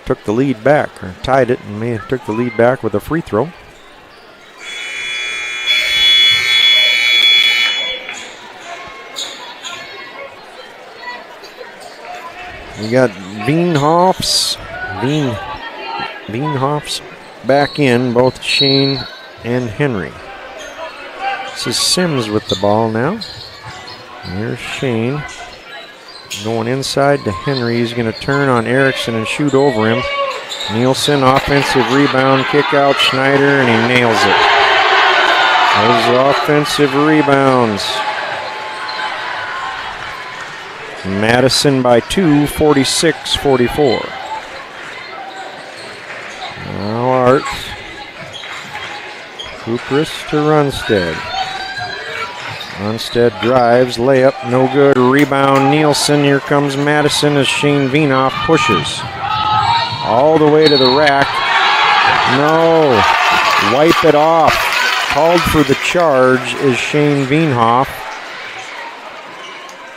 [SPEAKER 2] took the lead back, or tied it, and may have took the lead back with a free throw. We got Veenhoffs back in, both Shane and Henry. This is Sims with the ball now. Here's Shane going inside to Henry. He's going to turn on Erickson and shoot over him. Nielsen, offensive rebound, kick out Schneider, and he nails it. Those offensive rebounds. Madison by 2, 46-44. Now Arts. Kupris to Runstead. Runstead drives, layup, no good. Rebound, Nielsen. Here comes Madison as Shane Veenhoff pushes. All the way to the rack. No. Wipe it off. Called for the charge is Shane Veenhoff.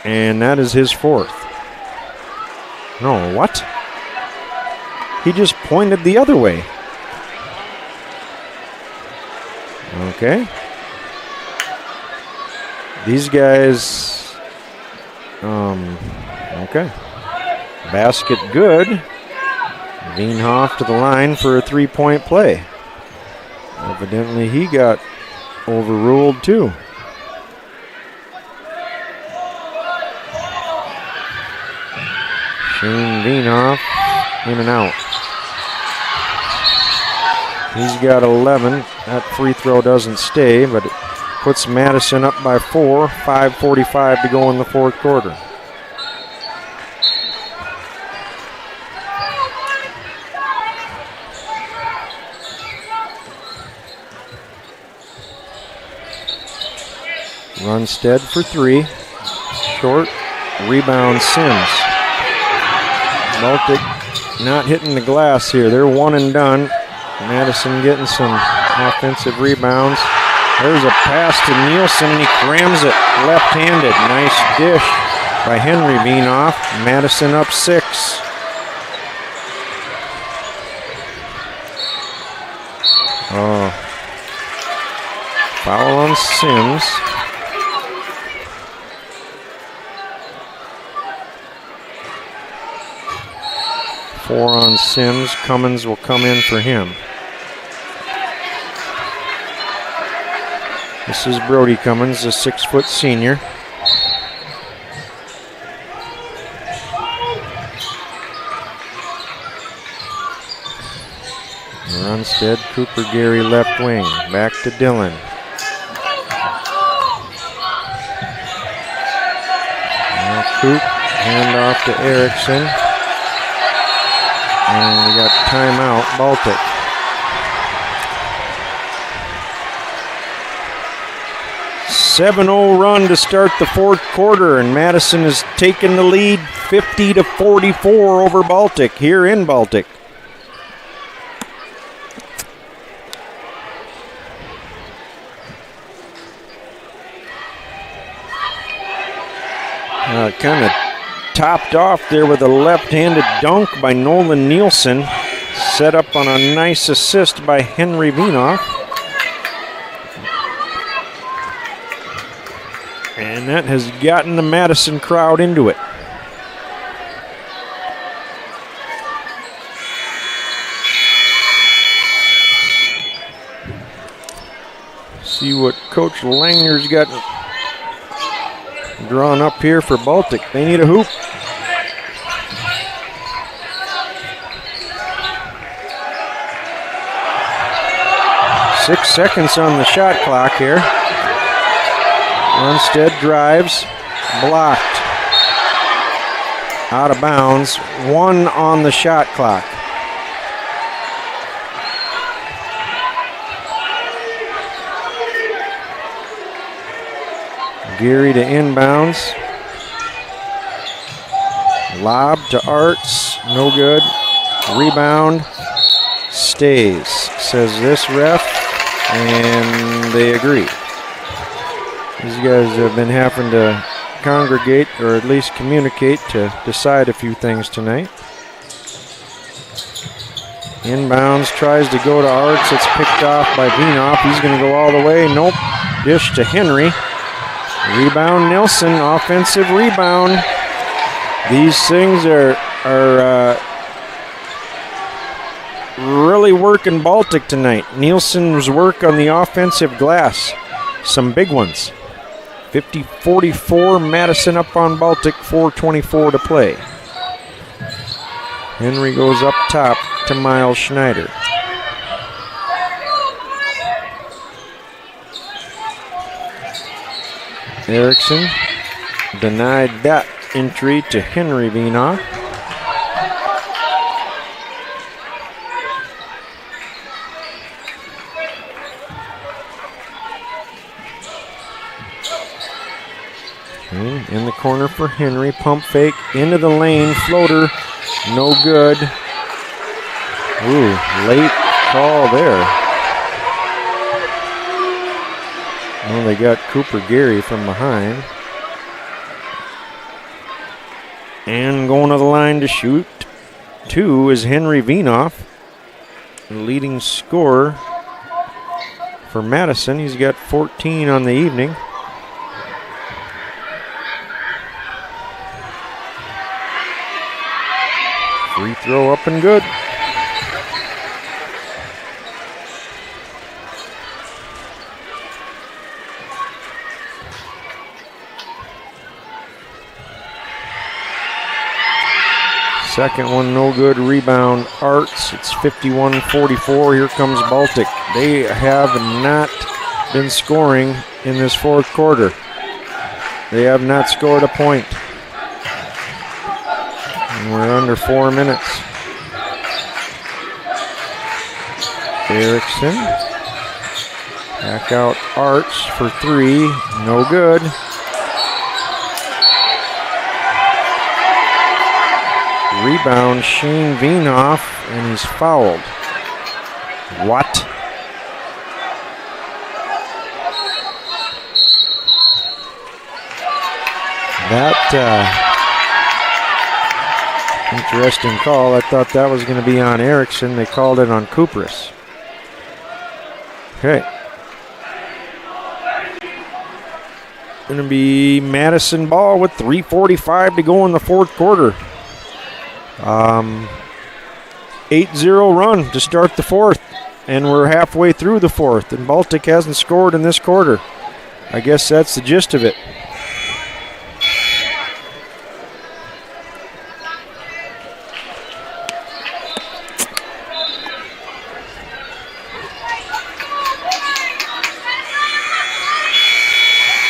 [SPEAKER 2] And that is his fourth. No, what? He just pointed the other way. Okay. These guys, okay. Basket good. Veenhoff to the line for a three-point play. Evidently he got overruled too. Shane Veenhoff in and out. He's got 11. That free throw doesn't stay, but it puts Madison up by 4. 5:45 to go in the fourth quarter. Runstead for 3. Short. Rebound Sims. Baltic not hitting the glass here. They're one and done. Madison getting some offensive rebounds. There's a pass to Nielsen, and he crams it left-handed. Nice dish by Henry Veenhoff. Madison up 6. Foul on Sims. Four on Sims. Cummins will come in for him. This is Brody Cummins, a 6-foot senior. Runstead, Cooper Gary left wing. Back to Dillon. Now Coop, hand off to Erickson. And we got timeout, Baltic. .7-0 run to start the fourth quarter, and Madison has taken the lead 50-44 over Baltic here in Baltic. Kind of topped off there with a left-handed dunk by Nolan Nielsen, set up on a nice assist by Henry Veenhoff. And that has gotten the Madison crowd into it. See what Coach Langer's got drawn up here for Baltic. They need a hoop. Six seconds on the shot clock here. Runstead drives, blocked. Out of bounds, 1 on the shot clock. Geary to inbounds. Lob to Arts, no good. Rebound, stays, says this ref, and they agree. These guys have been having to congregate, or at least communicate, to decide a few things tonight. Inbounds, tries to go to Arts. It's picked off by Vinoff. He's going to go all the way. Nope. Dish to Henry. Rebound Nielsen. Offensive rebound. These things are really working Baltic tonight. Nielsen's work on the offensive glass. Some big ones. 50-44, Madison up on Baltic, 4:24 to play. Henry goes up top to Miles Schneider. Erickson denied that entry to Henry Vinoff. In the corner for Henry, pump fake, into the lane, floater, no good. Ooh, late call there. Well, they got Cooper Gary from behind. And going to the line to shoot. 2 is Henry Vinoff, the leading scorer for Madison. He's got 14 on the evening. Free throw up and good. Second one, no good. Rebound, Arts. It's 51-44. Here comes Baltic. They have not been scoring in this fourth quarter. They have not scored a point. And we're under 4 minutes. Erickson. Back out Arts for 3. No good. Rebound, Shane Vinoff, and he's fouled. What? That, interesting call. I thought that was going to be on Erickson. They called it on Kupris. Okay. Going to be Madison ball with 3:45 to go in the fourth quarter. 8-0 run to start the fourth, and we're halfway through the fourth, and Baltic hasn't scored in this quarter. I guess that's the gist of it.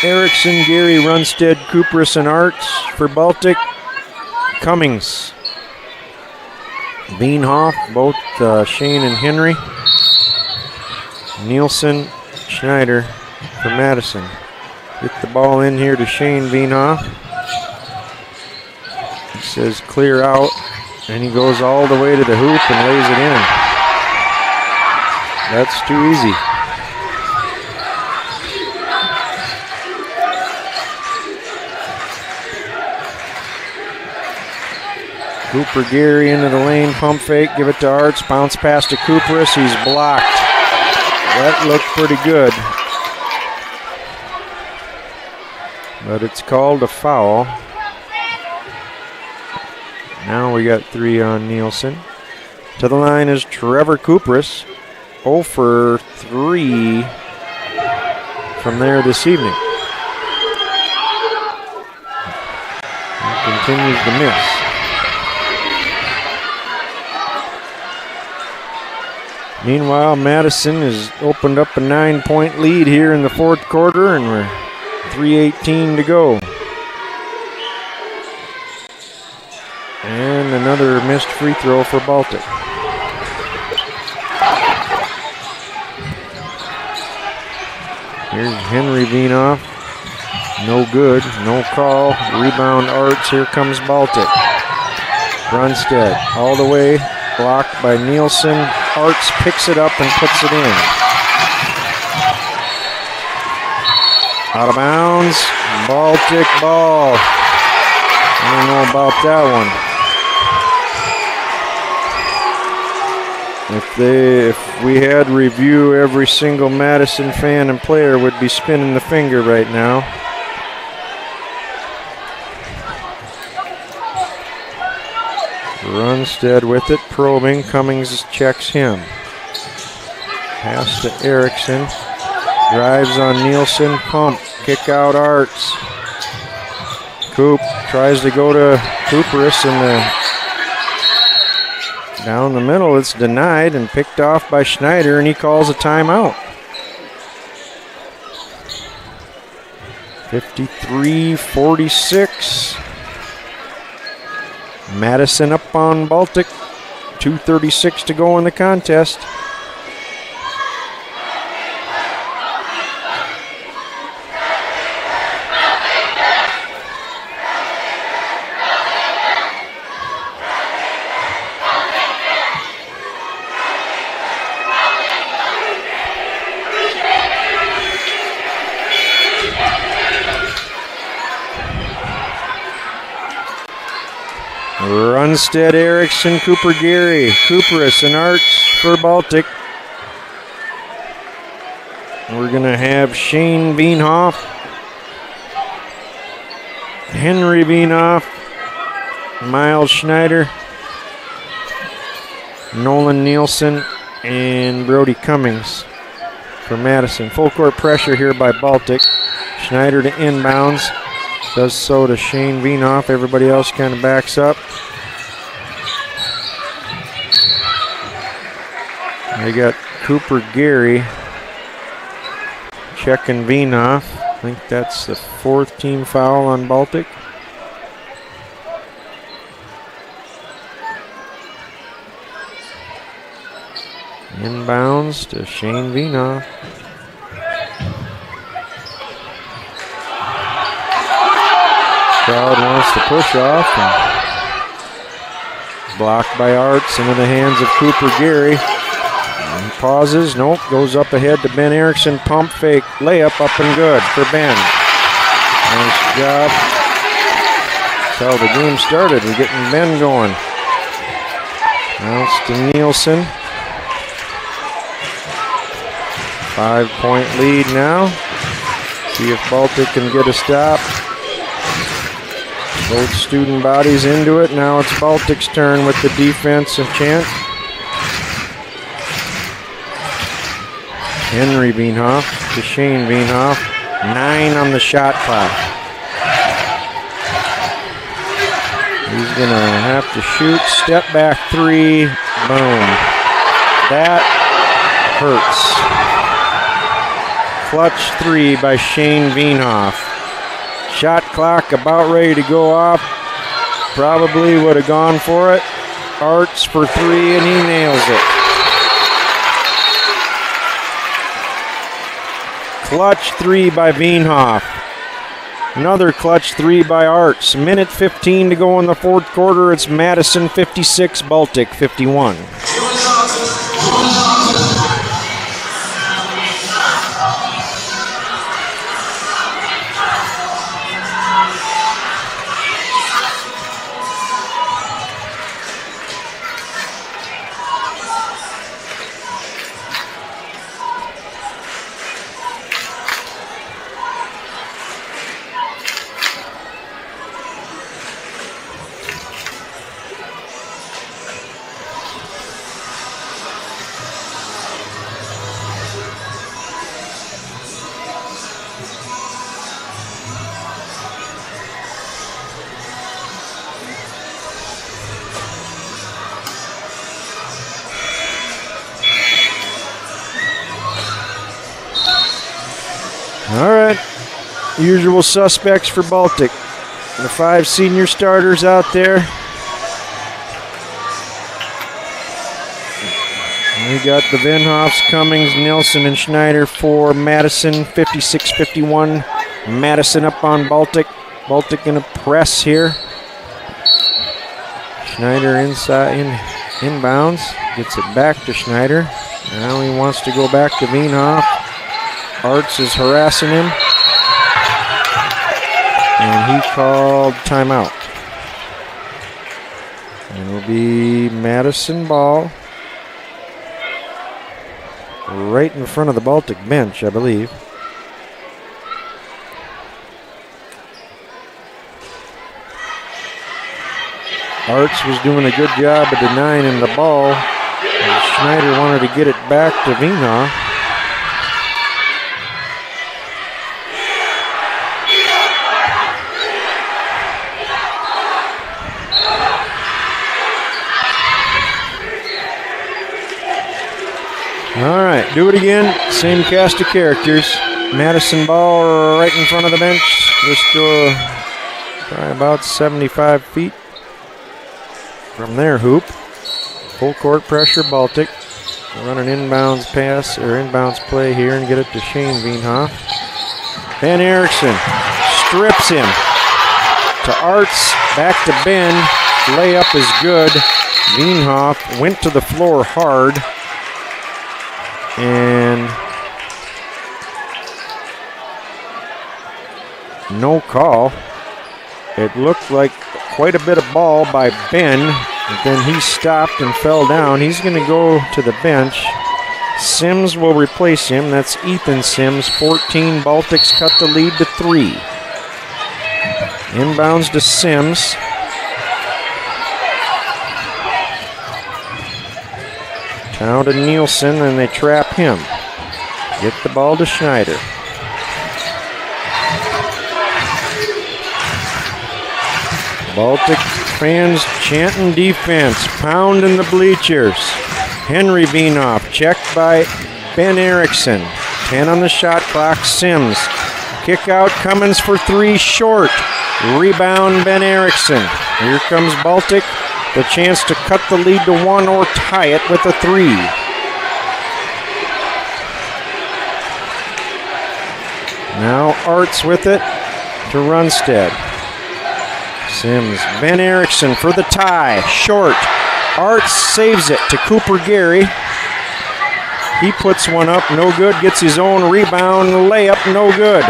[SPEAKER 2] Erickson, Gary, Runstead, Kupris, and Arts for Baltic. Cummings, Veenhoff, both Shane and Henry. Nielsen, Schneider for Madison. Get the ball in here to Shane Veenhoff. He says clear out, and he goes all the way to the hoop and lays it in. That's too easy. Cooper Gary into the lane, pump fake, give it to Arts, bounce pass to Kupris, he's blocked. That looked pretty good. But it's called a foul. Now we got 3 on Nielsen. To the line is Trevor Kupris, 0 for 3 from there this evening. He continues to miss. Meanwhile, Madison has opened up a 9-point lead here in the fourth quarter, and we're 3:18 to go. And another missed free throw for Baltic. Here's Henry Veenhoff. No good, no call. Rebound Arts, here comes Baltic. Brunstead all the way, blocked by Nielsen. Arts picks it up and puts it in. Out of bounds, Baltic ball. I don't know about that one. If we had review, every single Madison fan and player would be spinning the finger right now. Runstead with it, probing. Cummings checks him. Pass to Erickson. Drives on Nielsen. Pump. Kick out Arts. Coop tries to go to Cooperus in the down the middle. It's denied and picked off by Schneider, and he calls a timeout. 53-46. Madison up on Baltic. 2:36 to go in the contest. Runstead, Erickson, Cooper Geary, Cooperus and Arts for Baltic. We're going to have Shane Veenhoff, Henry Veenhoff, Miles Schneider, Nolan Nielsen, and Brody Cummings for Madison. Full court pressure here by Baltic. Schneider to inbounds. Does so to Shane Veenhoff. Everybody else kind of backs up. They got Cooper Geary checking Veenhoff. I think that's the 4th team foul on Baltic. Inbounds to Shane Veenhoff. Crowd wants to push off, and blocked by Arts into the hands of Cooper Geary. And pauses, nope, goes up ahead to Ben Erickson, pump fake, layup up and good for Ben. Nice job. That's how the game started. We're getting Ben going. Bounce to Nielsen. 5-point lead now. See if Baltic can get a stop. Both student bodies into it. Now it's Baltic's turn with the defense and chant. Henry Veenhoff to Shane Veenhoff. 9 on the shot clock. He's going to have to shoot. Step back 3. Boom. That hurts. Clutch 3 by Shane Veenhoff. Shot clock about ready to go off. Probably would have gone for it. Arts for 3, and he nails it. Clutch 3 by Veenhoff. Another clutch 3 by Arts. Minute 15 to go in the 4th quarter. It's Madison 56, Baltic 51. All right, usual suspects for Baltic. The 5 senior starters out there. We got the Veenhoffs, Cummings, Nielsen, and Schneider for Madison, 56-51. Madison up on Baltic. Baltic in a press here. Schneider inside, inbounds, gets it back to Schneider. Now he wants to go back to Veenhoff. Arts is harassing him, and he called timeout. And it will be Madison ball. right in front of the Baltic bench, I believe. Arts was doing a good job of denying him the ball. And Schneider wanted to get it back to Veenhoff. All right, do it again. Same cast of characters. Madison ball right in front of the bench. Just probably about 75 feet from their hoop. Full court pressure, Baltic. Run an inbounds pass or inbounds play here and get it to Shane Veenhoff. Ben Erickson strips him to Arts, back to Ben. Layup is good. Veenhoff went to the floor hard. And no call. It looked like quite a bit of ball by Ben. Then he stopped and fell down. He's going to go to the bench. Sims will replace him. That's Ethan Sims. 14. Baltics cut the lead to 3. Inbounds to Sims. Now to Nielsen, and they trap him. Get the ball to Schneider. Baltic fans chanting defense, pounding the bleachers. Henry Veenhoff, checked by Ben Erickson. 10 on the shot clock, Sims. Kick out, Cummins for 3, short. Rebound, Ben Erickson. Here comes Baltic. The chance to cut the lead to 1 or tie it with a 3. Now Arts with it to Runstead. Sims, Ben Erickson for the tie, short. Arts saves it to Cooper Gary. He puts one up, no good, gets his own rebound, layup, no good.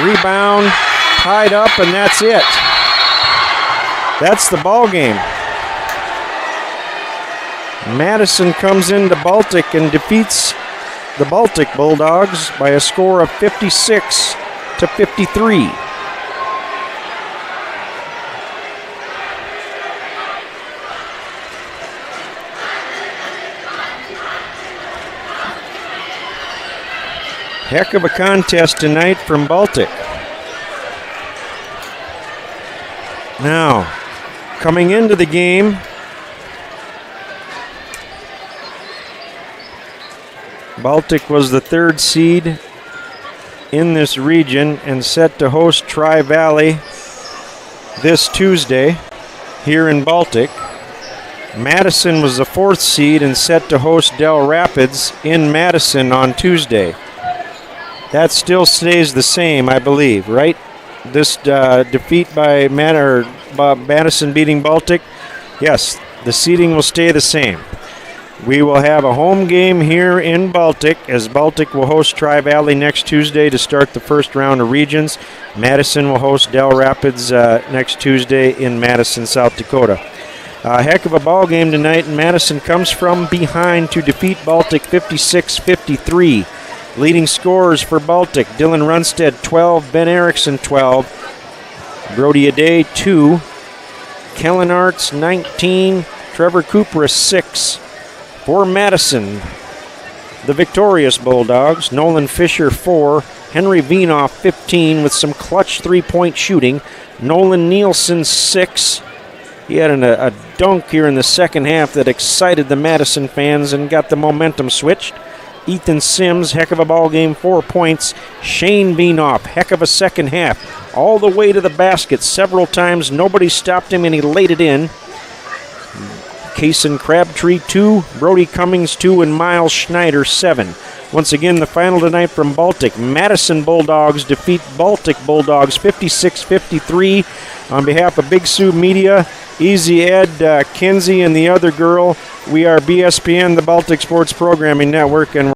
[SPEAKER 2] Rebound, tied up, and that's it. That's the ball game. Madison comes into Baltic and defeats the Baltic Bulldogs by a score of 56 to 53. Heck of a contest tonight from Baltic. Now, coming into the game, Baltic was the 3rd seed in this region and set to host Tri-Valley this Tuesday here in Baltic. Madison was the 4th seed and set to host Del Rapids in Madison on Tuesday. That still stays the same, I believe, right? This defeat by Madison beating Baltic, yes, the seeding will stay the same. We will have a home game here in Baltic as Baltic will host Tri-Valley next Tuesday to start the first round of regions. Madison will host Del Rapids next Tuesday in Madison, South Dakota. A heck of a ball game tonight, and Madison comes from behind to defeat Baltic 56-53. Leading scorers for Baltic, Dylan Runstead 12, Ben Erickson 12, Brody Aday 2, Kellen Arts 19, Trevor Cooper 6. For Madison, the victorious Bulldogs, Nolan Fisher 4, Henry Veenhoff 15 with some clutch 3-point shooting, Nolan Nielsen 6. He had a dunk here in the second half that excited the Madison fans and got the momentum switched. Ethan Sims, heck of a ball game, 4 points. Shane Veenhoff, heck of a second half. All the way to the basket several times. Nobody stopped him, and he laid it in. Cason Crabtree, 2. Brody Cummings, 2. And Miles Schneider, 7. Once again, the final tonight from Baltic. Madison Bulldogs defeat Baltic Bulldogs 56-53. On behalf of Big Sioux Media, Easy Ed, Kinsey, and the other girl, we are BSPN, the Baltic Sports Programming Network, and